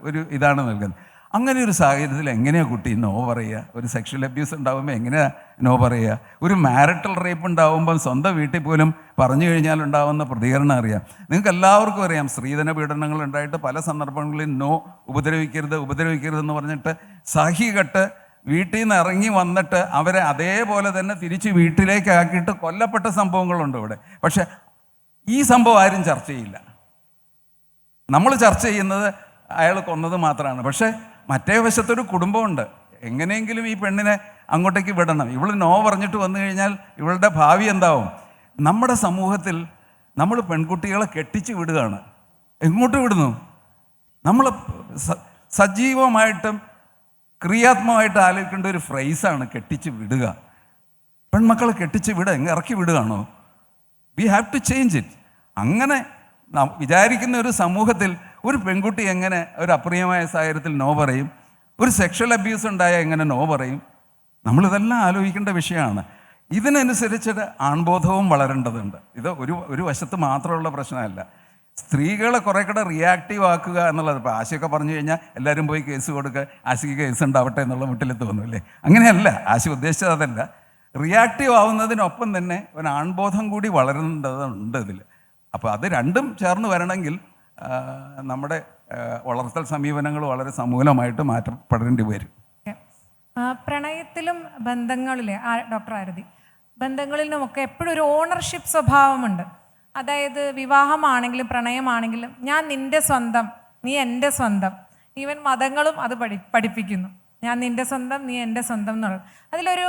[SPEAKER 2] ഒരു ഇതാണ് നൽകുന്നത്. അങ്ങനെ ഒരു സാഹചര്യത്തിൽ എങ്ങനെയാണ് കുട്ടി നോ പറയുക? ഒരു സെക്ഷൽ അബ്യൂസ് ഉണ്ടാകുമ്പോൾ എങ്ങനെയാണ് നോ പറയുക? ഒരു മാരിറ്റൽ റേപ്പ് ഉണ്ടാകുമ്പം സ്വന്തം വീട്ടിൽ പോലും പറഞ്ഞു കഴിഞ്ഞാൽ ഉണ്ടാകുന്ന പ്രതികരണം അറിയാം. നിങ്ങൾക്ക് എല്ലാവർക്കും അറിയാം, സ്ത്രീധന പീഡനങ്ങൾ ഉണ്ടായിട്ട് പല സന്ദർഭങ്ങളിൽ നോ, ഉപദ്രവിക്കരുതെന്ന് പറഞ്ഞിട്ട് സഹികെട്ട് വീട്ടിൽ നിന്ന് ഇറങ്ങി വന്നിട്ട് അവരെ അതേപോലെ തന്നെ തിരിച്ച് വീട്ടിലേക്കാക്കിയിട്ട് കൊല്ലപ്പെട്ട സംഭവങ്ങളുണ്ട് ഇവിടെ. പക്ഷെ ഈ സംഭവം ആരും ചർച്ച ചെയ്യില്ല. നമ്മൾ ചർച്ച ചെയ്യുന്നത് അയാൾ കൊന്നത് മാത്രമാണ്. പക്ഷേ മറ്റേ വശത്തൊരു കുടുംബമുണ്ട്. എങ്ങനെയെങ്കിലും ഈ പെണ്ണിനെ അങ്ങോട്ടേക്ക് വിടണം. ഇവൾ നോ പറഞ്ഞിട്ട് വന്നു കഴിഞ്ഞാൽ ഇവളുടെ ഭാവി എന്താവും? നമ്മുടെ സമൂഹത്തിൽ നമ്മൾ പെൺകുട്ടികളെ കെട്ടിച്ച് വിടുകയാണ്. എങ്ങോട്ട് വിടുന്നു? നമ്മൾ സജീവമായിട്ടും ക്രിയാത്മകമായിട്ട് ആലോചിക്കേണ്ട ഒരു ഫ്രൈസാണ് കെട്ടിച്ച് വിടുക. പെൺമക്കളെ കെട്ടിച്ച് വിടുക, ഇറക്കി വിടുകയാണോ? We have to change it. അങ്ങനെ വിചാരിക്കുന്ന ഒരു സമൂഹത്തിൽ ഒരു പെൺകുട്ടി എങ്ങനെ ഒരു അപ്രിയമായ സാഹചര്യത്തിൽ നോ പറയും? ഒരു സെക്ഷൽ അബ്യൂസ് ഉണ്ടായാൽ എങ്ങനെ നോ പറയും? നമ്മളിതെല്ലാം ആലോചിക്കേണ്ട വിഷയമാണ്. ഇതിനനുസരിച്ചിട്ട് ആൺബോധവും വളരേണ്ടതുണ്ട്. ഇത് ഒരു വശത്ത് മാത്രമുള്ള പ്രശ്നമല്ല. സ്ത്രീകളെ കുറേ കൂടെ റിയാക്റ്റീവ് ആക്കുക എന്നുള്ളത്. ഇപ്പോൾ ആശയൊക്കെ പറഞ്ഞു കഴിഞ്ഞാൽ എല്ലാവരും പോയി കേസ് കൊടുക്കുക, ആശയ്ക്ക് കേസ് ഉണ്ടാവട്ടെ എന്നുള്ള മുട്ടിലെത്ത് തോന്നുമല്ലേ? അങ്ങനെയല്ല, ആശ ഉദ്ദേശിച്ചത് അതല്ല. റിയാക്റ്റീവ് ആവുന്നതിനൊപ്പം തന്നെ ഒരു ആൺബോധം കൂടി വളരേണ്ടതുണ്ട് ഇതിൽ. അപ്പോൾ അത് രണ്ടും ചേർന്ന് വരണമെങ്കിൽ നമ്മുടെ വളർത്തൽ സമീപനങ്ങൾ വളരെ സമൂലമായിട്ട് മാറ്റപ്പെടേണ്ടി വരും.
[SPEAKER 1] പ്രണയത്തിലും ബന്ധങ്ങളിലെ ഡോക്ടർ ആരതി, ബന്ധങ്ങളിലുമൊക്കെ എപ്പോഴും ഒരു ഓണർഷിപ്പ് സ്വഭാവമുണ്ട്. അതായത് വിവാഹമാണെങ്കിലും പ്രണയമാണെങ്കിലും ഞാൻ നിൻ്റെ സ്വന്തം, നീ എൻ്റെ സ്വന്തം. ഈവൻ മതങ്ങളും അത് പഠിപ്പിക്കുന്നു, ഞാൻ നിൻ്റെ സ്വന്തം, നീ എൻ്റെ സ്വന്തം എന്നുള്ളത്. അതിലൊരു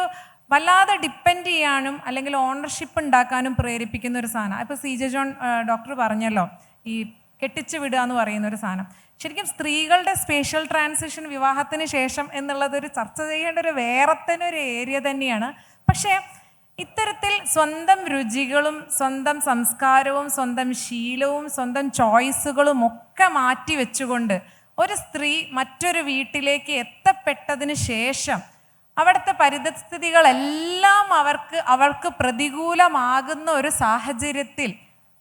[SPEAKER 1] വല്ലാതെ ഡിപ്പെൻഡ് ചെയ്യാനും അല്ലെങ്കിൽ ഓണർഷിപ്പ് ഉണ്ടാക്കാനും പ്രേരിപ്പിക്കുന്ന ഒരു സാധനം. ഇപ്പോൾ സി ജെ ജോൺ ഡോക്ടർ പറഞ്ഞല്ലോ, ഈ കെട്ടിച്ചു വിടുക എന്ന് പറയുന്ന ഒരു സാധനം. ശരിക്കും സ്ത്രീകളുടെ സ്പേഷ്യൽ ട്രാൻസിഷൻ വിവാഹത്തിന് ശേഷം എന്നുള്ളതൊരു ചർച്ച ചെയ്യേണ്ട ഒരു വേറെ തന്നെ ഒരു ഏരിയ തന്നെയാണ്. പക്ഷേ ഇത്തരത്തിൽ സ്വന്തം രുചികളും സ്വന്തം സംസ്കാരവും സ്വന്തം ശീലവും സ്വന്തം ചോയ്സുകളും ഒക്കെ മാറ്റി വെച്ചുകൊണ്ട് ഒരു സ്ത്രീ മറ്റൊരു വീട്ടിലേക്ക് എത്തപ്പെട്ടതിന് ശേഷം അവിടുത്തെ പരിതസ്ഥിതികളെല്ലാം അവൾക്ക് പ്രതികൂലമാകുന്ന ഒരു സാഹചര്യത്തിൽ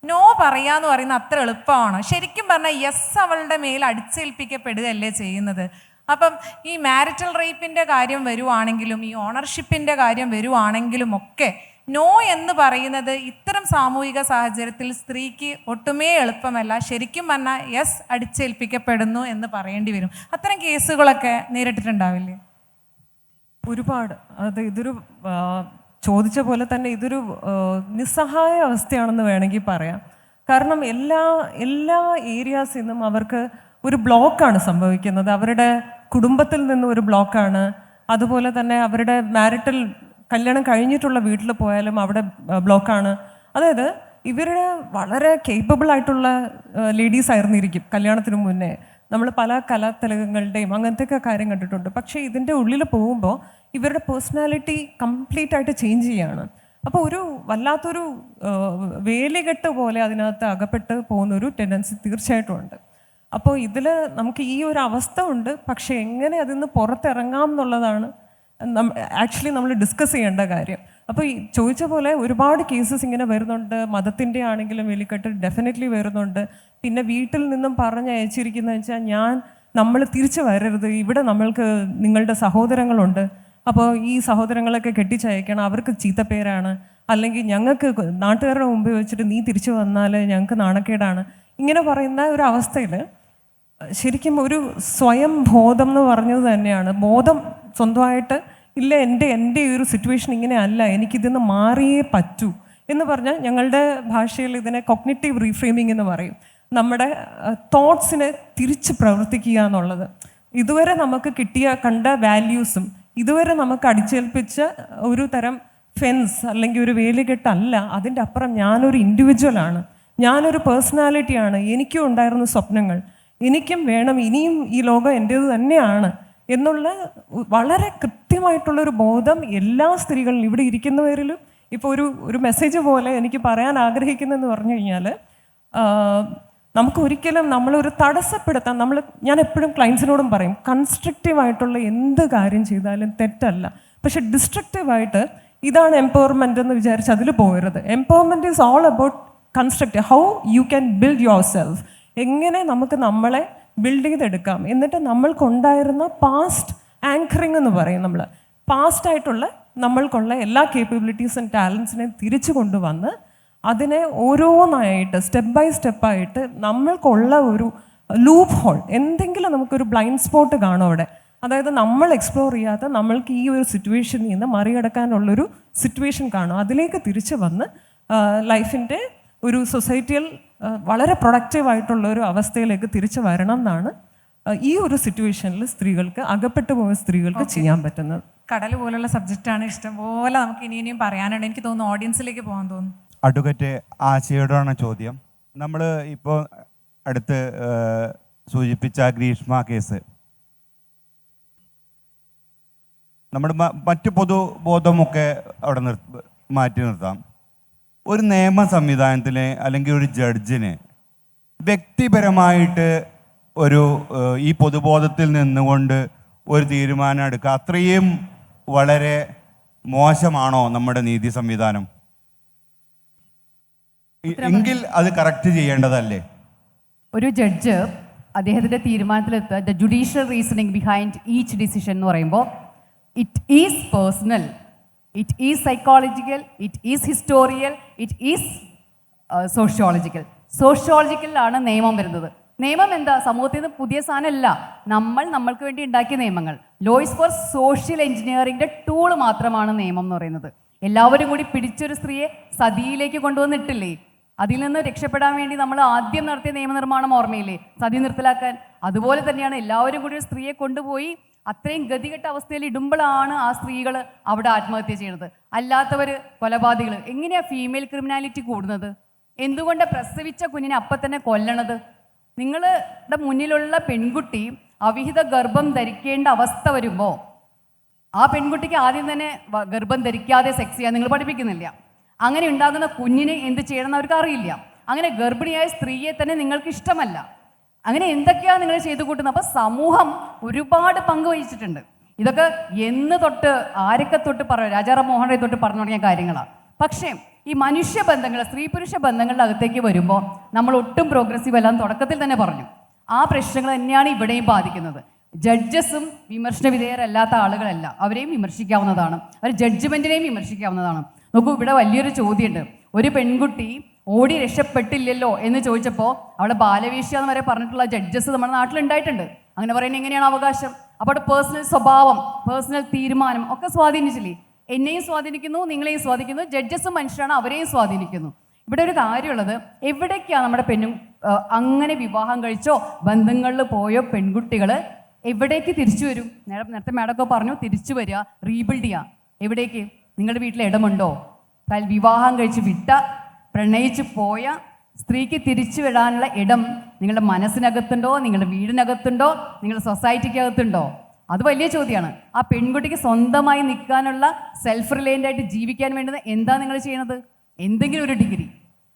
[SPEAKER 1] നോ പറയാന്ന് പറയുന്നത് അത്ര എളുപ്പമാണ്. ശരിക്കും പറഞ്ഞാൽ യെസ് അവളുടെ മേൽ അടിച്ചേൽപ്പിക്കപ്പെടുകയല്ലേ ചെയ്യുന്നത്. അപ്പം ഈ മാരിറ്റൽ റേപ്പിൻ്റെ കാര്യം വരുവാണെങ്കിലും ഈ ഓണർഷിപ്പിൻ്റെ കാര്യം വരുവാണെങ്കിലും ഒക്കെ നോ എന്ന് പറയുന്നത് ഇത്തരം സാമൂഹിക സാഹചര്യത്തിൽ സ്ത്രീക്ക് ഒട്ടുമേ എളുപ്പമല്ല. ശരിക്കും പറഞ്ഞാൽ യെസ് അടിച്ചേൽപ്പിക്കപ്പെടുന്നു എന്ന് പറയേണ്ടി വരും. അത്തരം കേസുകളൊക്കെ നേരിട്ടിട്ടുണ്ടാവില്ലേ?
[SPEAKER 3] ഒരുപാട്. ഇതൊരു ചോദിച്ച പോലെ തന്നെ ഇതൊരു നിസ്സഹായ അവസ്ഥയാണെന്ന് വേണമെങ്കിൽ പറയാം. കാരണം എല്ലാ ഏരിയാസിൽ നിന്നും അവർക്ക് ഒരു ബ്ലോക്കാണ് സംഭവിക്കുന്നത്. അവരുടെ കുടുംബത്തിൽ നിന്നും ഒരു ബ്ലോക്കാണ്. അതുപോലെ തന്നെ അവരുടെ കല്യാണം കഴിഞ്ഞിട്ടുള്ള വീട്ടിൽ പോയാലും അവിടെ ബ്ലോക്കാണ്. അതായത് ഇവരുടെ വളരെ കേപ്പബിൾ ആയിട്ടുള്ള ലേഡീസ് ആയിരുന്നിരിക്കും കല്യാണത്തിന് മുന്നേ. നമ്മൾ പല കലാതിലകങ്ങളുടെയും അങ്ങനത്തെയൊക്കെ കാര്യം കണ്ടിട്ടുണ്ട്. പക്ഷേ ഇതിൻ്റെ ഉള്ളിൽ പോകുമ്പോൾ ഇവരുടെ പേഴ്സണാലിറ്റി കംപ്ലീറ്റ് ആയിട്ട് ചേഞ്ച് ചെയ്യാണ്. അപ്പോൾ ഒരു വല്ലാത്തൊരു വേലികെട്ട് പോലെ അതിനകത്ത് അകപ്പെട്ട് പോകുന്നൊരു ടെൻഡൻസി തീർച്ചയായിട്ടും ഉണ്ട്. അപ്പോൾ ഇതിൽ നമുക്ക് ഈ ഒരു അവസ്ഥ ഉണ്ട്. പക്ഷേ എങ്ങനെ അതിൽ നിന്ന് പുറത്തിറങ്ങാം എന്നുള്ളതാണ് ആക്ച്വലി നമ്മൾ ഡിസ്കസ് ചെയ്യേണ്ട കാര്യം. അപ്പോൾ ഈ ചോദിച്ച പോലെ ഒരുപാട് കേസസ് ഇങ്ങനെ വരുന്നുണ്ട്. മതത്തിൻ്റെ ആണെങ്കിലും വേലിക്കെട്ട് ഡെഫിനറ്റ്ലി വരുന്നുണ്ട്. പിന്നെ വീട്ടിൽ നിന്നും പറഞ്ഞയച്ചിരിക്കുന്നത് വെച്ചാൽ നമ്മൾ തിരിച്ചു വരരുത്, ഇവിടെ നമ്മൾക്ക് നിങ്ങളുടെ സഹോദരങ്ങളുണ്ട്, അപ്പോൾ ഈ സഹോദരങ്ങളൊക്കെ കെട്ടിച്ചയക്കണം, അവർക്ക് ചീത്തപ്പേരാണ്, അല്ലെങ്കിൽ ഞങ്ങൾക്ക് നാട്ടുകാരുടെ മുമ്പിൽ വെച്ചിട്ട് നീ തിരിച്ചു വന്നാൽ ഞങ്ങൾക്ക് നാണക്കേടാണ്. ഇങ്ങനെ പറയുന്ന ഒരു അവസ്ഥയിൽ ശരിക്കും ഒരു സ്വയം ബോധം എന്ന് പറഞ്ഞത് തന്നെയാണ്. ബോധം സ്വന്തമായിട്ട് ഇല്ല, എൻ്റെ ഈ ഒരു സിറ്റുവേഷൻ ഇങ്ങനെ അല്ല, എനിക്കിതിന്ന് മാറിയേ പറ്റൂ എന്ന് പറഞ്ഞാൽ ഞങ്ങളുടെ ഭാഷയിൽ ഇതിനെ കോഗ്നിറ്റീവ് റീഫ്രെയിമിംഗ് എന്ന് പറയും. നമ്മുടെ തോട്ട്സിനെ തിരിച്ച് പ്രവർത്തിക്കുക എന്നുള്ളത്. ഇതുവരെ നമുക്ക് കണ്ട വാല്യൂസും ഇതുവരെ നമുക്ക് അടിച്ചേൽപ്പിച്ച ഒരു തരം ഫെൻസ് അല്ലെങ്കിൽ ഒരു വേലികെട്ടല്ല. അതിൻ്റെ അപ്പുറം ഞാനൊരു ഇൻഡിവിജ്വലാണ്, ഞാനൊരു പേഴ്സണാലിറ്റിയാണ്, എനിക്കും ഉണ്ടായിരുന്ന സ്വപ്നങ്ങൾ, എനിക്കും വേണം, ഇനിയും ഈ ലോകം എൻ്റേത് തന്നെയാണ് എന്നുള്ള വളരെ കൃത്യമായിട്ടുള്ളൊരു ബോധം എല്ലാ സ്ത്രീകളിലും ഇവിടെ ഇരിക്കുന്നവരിലും. ഇപ്പോൾ ഒരു മെസ്സേജ് പോലെ എനിക്ക് പറയാൻ ആഗ്രഹിക്കുന്നതെന്ന് പറഞ്ഞു കഴിഞ്ഞാൽ, നമുക്ക് ഒരിക്കലും നമ്മളൊരു തടസ്സപ്പെടുത്താൻ ഞാൻ എപ്പോഴും ക്ലയൻസിനോടും പറയും, കൺസ്ട്രക്റ്റീവായിട്ടുള്ള എന്ത് കാര്യം ചെയ്താലും തെറ്റല്ല. പക്ഷെ ഡിസ്ട്രക്റ്റീവായിട്ട് ഇതാണ് എംപവർമെൻ്റ് എന്ന് വിചാരിച്ച് അതിൽ പോകരുത്. Empowerment is all about constructive, how you can build your self, എങ്ങനെ നമുക്ക് നമ്മളെ ബിൽഡ് ചെയ്തെടുക്കാം. എന്നിട്ട് നമ്മൾക്കുണ്ടായിരുന്ന പാസ്റ്റ് ആങ്കറിങ് എന്ന് പറയും, നമ്മൾ പാസ്റ്റായിട്ടുള്ള നമ്മൾക്കുള്ള എല്ലാ കേപ്പബിലിറ്റീസും ടാലൻസിനെയും തിരിച്ചു കൊണ്ടുവന്ന് അതിനെ ഓരോന്നായിട്ട് സ്റ്റെപ്പ് ബൈ സ്റ്റെപ്പായിട്ട് നമ്മൾക്കുള്ള ഒരു ലൂപ്പ് ഹോൾ, എന്തെങ്കിലും നമുക്കൊരു ബ്ലൈൻഡ് സ്പോട്ട് കാണും അവിടെ. അതായത് നമ്മൾ എക്സ്പ്ലോർ ചെയ്യാത്ത നമ്മൾക്ക് ഈ ഒരു സിറ്റുവേഷനിൽ നിന്ന് മറികടക്കാനുള്ളൊരു സിറ്റുവേഷൻ കാണും. അതിലേക്ക് തിരിച്ചു വന്ന് ലൈഫിൻ്റെ ഒരു സൊസൈറ്റിയിൽ വളരെ പ്രൊഡക്റ്റീവായിട്ടുള്ള ഒരു അവസ്ഥയിലേക്ക് തിരിച്ചു വരണം എന്നാണ് ഈ ഒരു സിറ്റുവേഷനിൽ സ്ത്രീകൾക്ക്, അകപ്പെട്ടു പോയ സ്ത്രീകൾക്ക് ചെയ്യാൻ പറ്റുന്നത്.
[SPEAKER 1] കടൽ പോലുള്ള സബ്ജക്റ്റാണ്, ഇഷ്ടം പോലെ നമുക്ക് ഇനിയും പറയാനുണ്ട്. എനിക്ക് തോന്നുന്നു ഓഡിയൻസിലേക്ക് പോകാൻ തോന്നുന്നു.
[SPEAKER 5] അഡ്വക്കേറ്റ് ആശയോടാണ് ചോദ്യം. നമ്മൾ ഇപ്പോൾ അടുത്ത് സൂചിപ്പിച്ച ഗ്രീഷ്മ കേസ്, നമ്മുടെ മറ്റു പൊതുബോധമൊക്കെ അവിടെ മാറ്റി നിർത്താം. ഒരു നിയമ സംവിധാനത്തിന് അല്ലെങ്കിൽ ഒരു ജഡ്ജിന് വ്യക്തിപരമായിട്ട് ഈ പൊതുബോധത്തിൽ നിന്നുകൊണ്ട് ഒരു തീരുമാനം എടുക്കുക അത്രയും വളരെ മോശമാണോ നമ്മുടെ നീതി സംവിധാനം? എങ്കിൽ അത് കറക്റ്റ് ചെയ്യേണ്ടതല്ലേ?
[SPEAKER 4] ഒരു ജഡ്ജ് അദ്ദേഹത്തിൻ്റെ തീരുമാനത്തിലെത്തുക, the judicial reasoning behind each decision എന്ന് പറയുമ്പോൾ it is personal, it is psychological, it is historical, it is സോഷ്യോളജിക്കലിലാണ് നിയമം വരുന്നത്. നിയമം എന്താ? സമൂഹത്തിൽ നിന്ന് പുതിയ സാധനമല്ല, നമ്മൾക്ക് വേണ്ടി ഉണ്ടാക്കിയ നിയമങ്ങൾ. ലോ ഇസ് ഫോർ സോഷ്യൽ എഞ്ചിനീയറിംഗിൻ്റെ ടൂള് മാത്രമാണ് നിയമം എന്ന് പറയുന്നത്. എല്ലാവരും കൂടി പിടിച്ചൊരു സ്ത്രീയെ സതിയിലേക്ക് കൊണ്ടുവന്നിട്ടില്ലേ? അതിൽ നിന്ന് രക്ഷപ്പെടാൻ വേണ്ടി നമ്മൾ ആദ്യം നടത്തിയ നിയമനിർമ്മാണം ഓർമ്മയില്ലേ? സതി നിർത്തലാക്കാൻ. അതുപോലെ തന്നെയാണ് എല്ലാവരും കൂടി ഒരു സ്ത്രീയെ കൊണ്ടുപോയി അത്രയും ഗതികെട്ട അവസ്ഥയിൽ ഇടുമ്പോഴാണ് ആ സ്ത്രീകൾ അവിടെ ആത്മഹത്യ ചെയ്യുന്നത്. അല്ലാത്തവർ കൊലപാതകൾ. എങ്ങനെയാണ് ഫീമെയിൽ ക്രിമിനാലിറ്റി കൂടുന്നത്? എന്തുകൊണ്ട് പ്രസവിച്ച കുഞ്ഞിനെ അപ്പം തന്നെ കൊല്ലണത്? നിങ്ങളുടെ മുന്നിലുള്ള പെൺകുട്ടി അവിഹിത ഗർഭം ധരിക്കേണ്ട അവസ്ഥ വരുമ്പോൾ ആ പെൺകുട്ടിക്ക് ആദ്യം തന്നെ ഗർഭം ധരിക്കാതെ സെക്സ് ചെയ്യാൻ നിങ്ങൾ പഠിപ്പിക്കുന്നില്ല. അങ്ങനെ ഉണ്ടാകുന്ന കുഞ്ഞിന് എന്ത് ചെയ്യണമെന്ന് അവർക്ക് അറിയില്ല. അങ്ങനെ ഗർഭിണിയായ സ്ത്രീയെ തന്നെ നിങ്ങൾക്ക് ഇഷ്ടമല്ല. അങ്ങനെ എന്തൊക്കെയാണ് നിങ്ങൾ ചെയ്തു കൂട്ടുന്നത്? അപ്പോൾ സമൂഹം ഒരുപാട് പങ്ക് വഹിച്ചിട്ടുണ്ട്. ഇതൊക്കെ എന്ന് തൊട്ട് ആരൊക്കെ തൊട്ട് രാജാറാം മോഹൻ റോയ് തൊട്ട് പറഞ്ഞു തുടങ്ങിയ കാര്യങ്ങളാണ്. പക്ഷേ ഈ മനുഷ്യബന്ധങ്ങൾ, സ്ത്രീ പുരുഷ ബന്ധങ്ങളുടെ അകത്തേക്ക് വരുമ്പോൾ നമ്മൾ ഒട്ടും പ്രോഗ്രസീവ് അല്ലാന്ന് തുടക്കത്തിൽ തന്നെ പറഞ്ഞു. ആ പ്രശ്നങ്ങൾ തന്നെയാണ് ഇവിടെയും ബാധിക്കുന്നത്. ജഡ്ജസും വിമർശന വിധേയരല്ലാത്ത ആളുകളല്ല, അവരെയും വിമർശിക്കാവുന്നതാണ്, അവർ ജഡ്ജ്മെൻറ്റിനെയും വിമർശിക്കാവുന്നതാണ്. നോക്കൂ, ഇവിടെ വലിയൊരു ചോദ്യമുണ്ട്. ഒരു പെൺകുട്ടി ഓടി രക്ഷപ്പെട്ടില്ലല്ലോ എന്ന് ചോദിച്ചപ്പോൾ അവളെ ബാലവേശ്യ എന്ന് വരെ പറഞ്ഞിട്ടുള്ള ജഡ്ജസ് നമ്മുടെ നാട്ടിലുണ്ടായിട്ടുണ്ട്. അങ്ങനെ പറയുന്നത് എങ്ങനെയാണ് അവകാശം? അപ്പോൾ പേഴ്സണൽ സ്വഭാവം, പേഴ്സണൽ തീരുമാനം ഒക്കെ സ്വാധീനിച്ചില്ലേ? എന്നെയും സ്വാധീനിക്കുന്നു, നിങ്ങളെയും സ്വാധീനിക്കുന്നു. ജഡ്ജസും മനുഷ്യരാണ്, അവരെയും സ്വാധീനിക്കുന്നു. ഇവിടെ ഒരു കാര്യമുള്ളത്, എവിടേക്കാണ് നമ്മുടെ അങ്ങനെ വിവാഹം കഴിച്ചോ ബന്ധങ്ങളിൽ പോയോ പെൺകുട്ടികൾ എവിടേക്ക് തിരിച്ചു വരും? നേരത്തെ മാഡമൊക്കെ പറഞ്ഞു തിരിച്ചു വരിക, റീബിൽഡ് ചെയ്യുക. എവിടേക്ക്? നിങ്ങളുടെ വീട്ടിൽ ഇടമുണ്ടോ? വിവാഹം കഴിച്ച് വിട്ട, പ്രണയിച്ച് പോയ സ്ത്രീക്ക് തിരിച്ചു വരാനുള്ള ഇടം നിങ്ങളുടെ മനസ്സിനകത്തുണ്ടോ, നിങ്ങളുടെ വീടിനകത്തുണ്ടോ, നിങ്ങളുടെ സൊസൈറ്റിക്കകത്തുണ്ടോ? അത് വലിയ ചോദ്യമാണ്. ആ പെൺകുട്ടിക്ക് സ്വന്തമായി നിൽക്കാനുള്ള സെൽഫ് റിലയൻ്റ് ആയിട്ട് ജീവിക്കാൻ വേണ്ടുന്ന എന്താ നിങ്ങൾ ചെയ്യണത്? എന്തെങ്കിലും ഒരു ഡിഗ്രി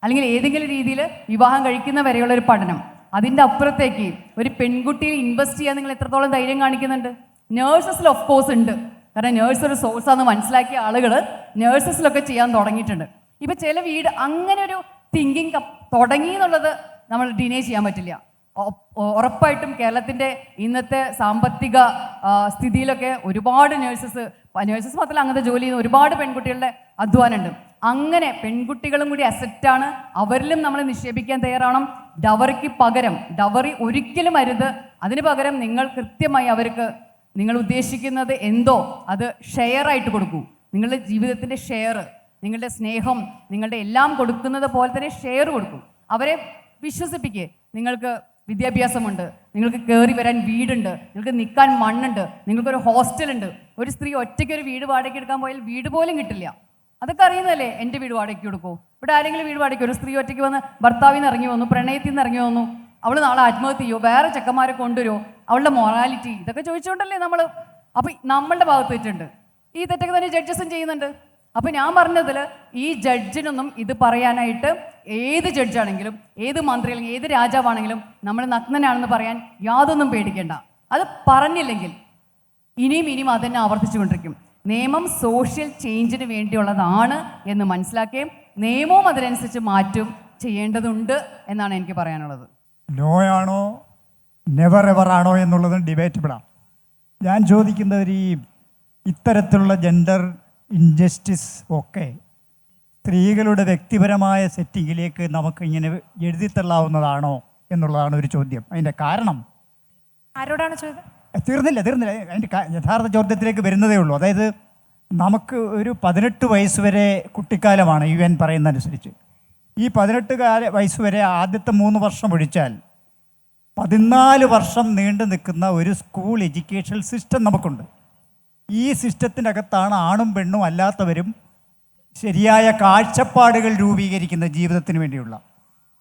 [SPEAKER 4] അല്ലെങ്കിൽ ഏതെങ്കിലും രീതിയിൽ വിവാഹം കഴിക്കുന്ന വരെയുള്ള ഒരു പഠനം. അതിൻ്റെ അപ്പുറത്തേക്ക് ഒരു പെൺകുട്ടിയിൽ ഇൻവെസ്റ്റ് ചെയ്യാൻ നിങ്ങൾ എത്രത്തോളം ധൈര്യം കാണിക്കുന്നുണ്ട്? നേഴ്സസിൽ ഓഫ് കോഴ്സ് ഉണ്ട്, കാരണം നേഴ്സ് ഒരു സോഴ്സാണെന്ന് മനസ്സിലാക്കിയ ആളുകൾ നേഴ്സസിലൊക്കെ ചെയ്യാൻ തുടങ്ങിയിട്ടുണ്ട്. ഇപ്പം ചില വീട് അങ്ങനെ ഒരു തിങ്കിങ് തുടങ്ങി എന്നുള്ളത് നമ്മൾ ഡിനേ ചെയ്യാൻ പറ്റില്ല. ഉറപ്പായിട്ടും കേരളത്തിൻ്റെ ഇന്നത്തെ സാമ്പത്തിക സ്ഥിതിയിലൊക്കെ ഒരുപാട് നേഴ്സസ് മാത്രമല്ല അങ്ങനത്തെ ജോലി ചെയ്യുന്ന ഒരുപാട് പെൺകുട്ടികളുടെ അധ്വാനമുണ്ട്. അങ്ങനെ പെൺകുട്ടികളും കൂടി അസറ്റാണ്, അവരിലും നമ്മൾ നിക്ഷേപിക്കാൻ തയ്യാറാവണം. ഡവറിക്ക് പകരം, ഡവറി ഒരിക്കലും അരുത്. അതിന് പകരം നിങ്ങൾ കൃത്യമായി അവർക്ക് നിങ്ങൾ ഉദ്ദേശിക്കുന്നത് എന്തോ അത് ഷെയറായിട്ട് കൊടുക്കൂ. നിങ്ങളുടെ ജീവിതത്തിൻ്റെ ഷെയർ, നിങ്ങളുടെ സ്നേഹം, നിങ്ങളുടെ എല്ലാം കൊടുക്കുന്നത് പോലെ തന്നെ ഷെയർ കൊടുക്കും. അവരെ വിശ്വസിപ്പിക്കുക. നിങ്ങൾക്ക് വിദ്യാഭ്യാസമുണ്ട്, നിങ്ങൾക്ക് കയറി വരാൻ വീടുണ്ട്, നിങ്ങൾക്ക് നിൽക്കാൻ മണ്ണുണ്ട്, നിങ്ങൾക്കൊരു ഹോസ്റ്റലുണ്ട്. ഒരു സ്ത്രീ ഒറ്റയ്ക്ക് ഒരു വീട് വാടകയ്ക്ക് എടുക്കാൻ പോയാൽ വീട് പോലും കിട്ടില്ല. അതൊക്കെ അറിയുന്നതല്ലേ? എൻ്റെ വീട് വാടകയ്ക്ക് കൊടുക്കൂ. ഇവിടെ ആരെങ്കിലും വീട് വാടകയ്ക്ക്, ഒരു സ്ത്രീ ഒറ്റയ്ക്ക് വന്ന് ഭർത്താവിൽ നിന്ന് ഇറങ്ങി വന്നു, പ്രണയത്തിൽ നിന്ന് ഇറങ്ങി വന്നു, അവൾ നാളെ ആത്മഹത്യ ചെയ്യുമോ, വേറെ ചെക്കന്മാരെ കൊണ്ടുവരുമോ, അവളുടെ മൊറാലിറ്റി, ഇതൊക്കെ ചോദിച്ചുകൊണ്ടല്ലേ നമ്മൾ. അപ്പം നമ്മളുടെ ഭാഗത്ത് വെച്ചിട്ടുണ്ട് ഈ തെറ്റൊക്കെ തന്നെ ജഡ്ജസും ചെയ്യുന്നുണ്ട്. അപ്പം ഞാൻ പറഞ്ഞതിൽ ഈ ജഡ്ജിനൊന്നും ഇത് പറയാനായിട്ട്, ഏത് ജഡ്ജാണെങ്കിലും ഏത് മന്ത്രി അല്ലെങ്കിൽ ഏത് രാജാവാണെങ്കിലും നമ്മൾ നഗ്നനാണെന്ന് പറയാൻ യാതൊന്നും പേടിക്കേണ്ട. അത് പറഞ്ഞില്ലെങ്കിൽ ഇനിയും അതന്നെ ആവർത്തിച്ചുകൊണ്ടിരിക്കും. നിയമം സോഷ്യൽ ചേഞ്ചിന് വേണ്ടിയുള്ളതാണ് എന്ന് മനസ്സിലാക്കുകയും നിയമവും അതിനനുസരിച്ച് മാറ്റും ചെയ്യേണ്ടതുണ്ട് എന്നാണ് എനിക്ക് പറയാനുള്ളത്.
[SPEAKER 6] നോ ആണോ നെവർ എവർ ആണോ എന്നുള്ളതും ഡിബേറ്റബിളാണ്. ഞാൻ ചോദിക്കുന്നത് ഇത്തരത്തിലുള്ള ജെൻഡർ ഇൻജസ്റ്റിസ് ഒക്കെ സ്ത്രീകളുടെ വ്യക്തിപരമായ സെറ്റിങ്ങിലേക്ക് നമുക്ക് ഇങ്ങനെ എഴുതിത്തള്ളാവുന്നതാണോ എന്നുള്ളതാണ് ഒരു ചോദ്യം. അതിൻ്റെ കാരണം
[SPEAKER 1] ആരോടാണ് ചോദ്യം?
[SPEAKER 6] തീർന്നില്ല. അതിൻ്റെ യഥാർത്ഥ ചോദ്യത്തിലേക്ക് വരുന്നതേ ഉള്ളൂ. അതായത് നമുക്ക് ഒരു 18 വയസ്സ് വരെ കുട്ടിക്കാലമാണ് UN പറയുന്നതനുസരിച്ച്. ഈ 18 വയസ്സ് വരെ ആദ്യത്തെ 3 വർഷം ഒഴിച്ചാൽ 14 വർഷം നീണ്ടു നിൽക്കുന്ന ഒരു സ്കൂൾ എഡ്യൂക്കേഷൻ സിസ്റ്റം നമുക്കുണ്ട്. ഈ സിസ്റ്റത്തിനകത്താണ് ആണും പെണ്ണും അല്ലാത്തവരും ശരിയായ കാഴ്ചപ്പാടുകൾ രൂപീകരിക്കുന്ന ജീവിതത്തിന് വേണ്ടിയുള്ള.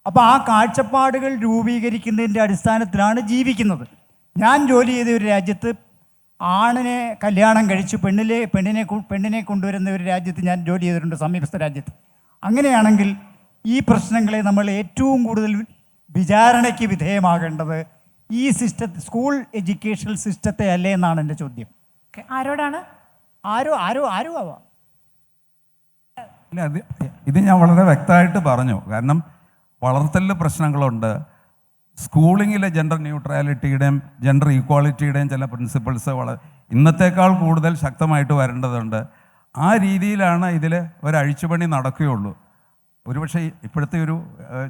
[SPEAKER 6] അപ്പോൾ ആ കാഴ്ചപ്പാടുകൾ രൂപീകരിക്കുന്നതിൻ്റെ അടിസ്ഥാനത്തിലാണ് ജീവിക്കുന്നത്. ഞാൻ ജോലി ചെയ്ത ഒരു രാജ്യത്ത് ആണിനെ കല്യാണം കഴിച്ച് പെണ്ണിനെ കൊണ്ടുവരുന്ന ഒരു രാജ്യത്ത് ഞാൻ ജോലി ചെയ്തിട്ടുണ്ട്, സമീപസ്ഥ രാജ്യത്ത്. അങ്ങനെയാണെങ്കിൽ ഈ പ്രശ്നങ്ങളെ നമ്മൾ ഏറ്റവും കൂടുതൽ വിചാരണയ്ക്ക് വിധേയമാകേണ്ടത് ഈ സ്കൂൾ എഡ്യൂക്കേഷൻ സിസ്റ്റത്തെ അല്ലേ എന്നാണ് എൻ്റെ ചോദ്യം.
[SPEAKER 1] ആരോടാണ്?
[SPEAKER 6] ആരും ആവാം.
[SPEAKER 2] ഇല്ല, ഇത് ഞാൻ വളരെ വ്യക്തമായിട്ട് പറഞ്ഞു. കാരണം വളർത്തലിൽ പ്രശ്നങ്ങളുണ്ട്. സ്കൂളിങ്ങിലെ ജെൻഡർ ന്യൂട്രാലിറ്റിയുടെയും ജെൻഡർ ഈക്വാളിറ്റിയുടെയും ചില പ്രിൻസിപ്പിൾസ് ഇന്നത്തേക്കാൾ കൂടുതൽ ശക്തമായിട്ട് വരേണ്ടതുണ്ട്. ആ രീതിയിലാണ് ഇതിൽ ഒരു അഴിച്ചുപണി നടക്കുകയുള്ളൂ. ഒരുപക്ഷെ ഇപ്പോഴത്തെ ഒരു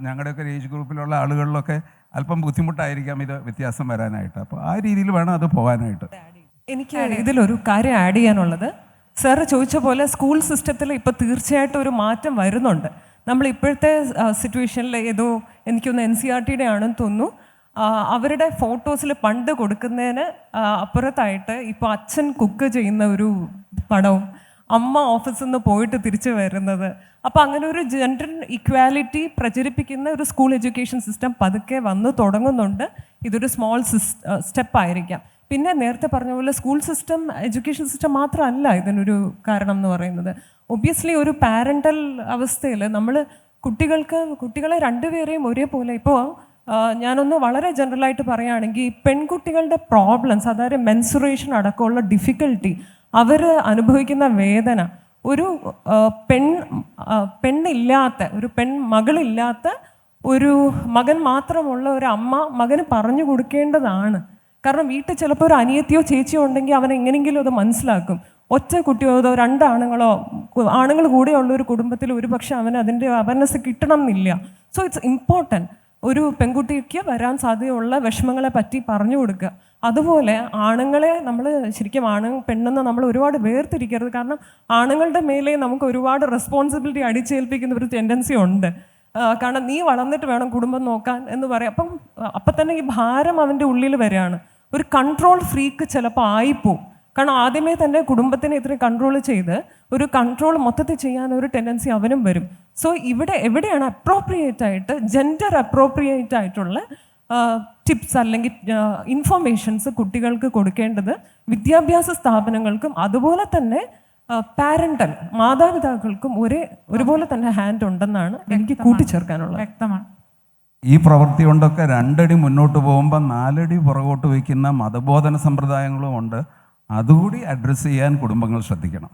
[SPEAKER 2] ഞങ്ങളുടെയൊക്കെ ഒരു ഏജ് ഗ്രൂപ്പിലുള്ള ആളുകളിലൊക്കെ അല്പം ബുദ്ധിമുട്ടായിരിക്കാം ഇത് വ്യത്യാസം വരാനായിട്ട്. അപ്പോൾ ആ രീതിയിൽ വേണം അത് പോകാനായിട്ട്.
[SPEAKER 3] എനിക്ക് ഇതിലൊരു കാര്യം ആഡ് ചെയ്യാനുള്ളത്, സാറ് ചോദിച്ച പോലെ സ്കൂൾ സിസ്റ്റത്തിൽ ഇപ്പോൾ തീർച്ചയായിട്ടും ഒരു മാറ്റം വരുന്നുണ്ട്. നമ്മൾ ഇപ്പോഴത്തെ സിറ്റുവേഷനിൽ ഏതോ എനിക്കൊന്ന് NCERT ആണെന്ന് തോന്നുന്നു, അവരുടെ ഫോട്ടോസിൽ പണ്ട് കൊടുക്കുന്നതിന് അപ്പുറത്തായിട്ട് ഇപ്പോൾ അച്ഛൻ കുക്ക് ചെയ്യുന്ന ഒരു പടവും അമ്മ ഓഫീസിൽ നിന്ന് പോയിട്ട് തിരിച്ചു വരുന്നത്. അപ്പോൾ അങ്ങനെ ഒരു ജെൻഡർ ഇക്വാലിറ്റി പ്രചരിപ്പിക്കുന്ന ഒരു സ്കൂൾ എഡ്യൂക്കേഷൻ സിസ്റ്റം പതുക്കെ വന്നു തുടങ്ങുന്നുണ്ട്. ഇതൊരു സ്മോൾ സ്റ്റെപ്പായിരിക്കാം. പിന്നെ നേരത്തെ പറഞ്ഞ പോലെ സ്കൂൾ സിസ്റ്റം, എഡ്യൂക്കേഷൻ സിസ്റ്റം മാത്രമല്ല ഇതിനൊരു കാരണം എന്ന് പറയുന്നത്. ഒബ്വിയസ്ലി ഒരു പാരൻ്റൽ അവസ്ഥയിൽ നമ്മൾ കുട്ടികളെ രണ്ടുപേരെയും ഒരേപോലെ, ഇപ്പോൾ ഞാനൊന്ന് വളരെ ജനറലായിട്ട് പറയുകയാണെങ്കിൽ പെൺകുട്ടികളുടെ പ്രോബ്ലംസ്, അതായത് മെൻസുറേഷൻ അടക്കമുള്ള ഡിഫിക്കൽട്ടി, അവർ അനുഭവിക്കുന്ന വേദന, ഒരു പെണ്ണില്ലാത്ത, ഒരു മകളില്ലാത്ത ഒരു മകൻ മാത്രമുള്ള ഒരു അമ്മ മകന് പറഞ്ഞു കൊടുക്കേണ്ടതാണ്. കാരണം വീട്ടിൽ ചിലപ്പോൾ ഒരു അനിയത്തിയോ ചേച്ചിയോ ഉണ്ടെങ്കിൽ അവൻ എങ്ങനെയെങ്കിലും അത് മനസ്സിലാക്കും. ഒറ്റ കുട്ടിയോ അതോ ആണുങ്ങൾ കൂടെയുള്ള ഒരു കുടുംബത്തിൽ ഒരു പക്ഷെ അവന് അതിൻ്റെ അവയർനെസ് കിട്ടണം എന്നില്ല. സോ ഇറ്റ്സ് ഇമ്പോർട്ടൻറ്റ് ഒരു പെൺകുട്ടിക്ക് വരാൻ സാധ്യതയുള്ള വിഷമങ്ങളെ പറ്റി പറഞ്ഞു കൊടുക്കുക. അതുപോലെ ആണുങ്ങളെ നമ്മൾ ശരിക്കും പെണ്ണെന്ന് നമ്മൾ ഒരുപാട് വേർതിരിക്കരുത്. കാരണം ആണുങ്ങളുടെ മേലെ നമുക്ക് ഒരുപാട് റെസ്പോൺസിബിലിറ്റി അടിച്ചേൽപ്പിക്കുന്ന ഒരു ടെൻഡൻസി ഉണ്ട്. കാരണം നീ വളർന്നിട്ട് വേണം കുടുംബം നോക്കാൻ എന്ന് പറയാം. അപ്പം തന്നെ ഈ ഭാരം അവൻ്റെ ഉള്ളിൽ വരികയാണ്. ഒരു കൺട്രോൾ ഫ്രീക്ക് ചിലപ്പോൾ ആയിപ്പോവും. കാരണം ആദ്യമേ തന്നെ കുടുംബത്തിനെ ഇത്രയും കൺട്രോൾ ചെയ്ത് ഒരു കൺട്രോൾ മൊത്തത്തിൽ ചെയ്യാൻ ഒരു ടെൻഡൻസി അവനും വരും. സോ എവിടെയാണ് അപ്രോപ്രിയേറ്റ് ആയിട്ട്, ജെൻഡർ അപ്രോപ്രിയേറ്റ് ആയിട്ടുള്ള ടിപ്സ് അല്ലെങ്കിൽ ഇൻഫർമേഷൻസ് കുട്ടികൾക്ക് കൊടുക്കേണ്ടത് വിദ്യാഭ്യാസ സ്ഥാപനങ്ങൾക്കും അതുപോലെ തന്നെ പാരൻ്റൽ മാതാപിതാക്കൾക്കും ഒരുപോലെ തന്നെ ഹാൻഡ് ഉണ്ടെന്നാണ് എനിക്ക് കൂട്ടിച്ചേർക്കാനുള്ളത്.
[SPEAKER 1] വ്യക്തമാണ്.
[SPEAKER 2] ഈ പ്രവൃത്തി കൊണ്ടൊക്കെ 2 അടി മുന്നോട്ട് പോകുമ്പോൾ 4 അടി പുറകോട്ട് വയ്ക്കുന്ന മതബോധന സമ്പ്രദായങ്ങളും ഉണ്ട്. അതുകൂടി അഡ്രസ്സ് ചെയ്യാൻ കുടുംബങ്ങൾ ശ്രദ്ധിക്കണം.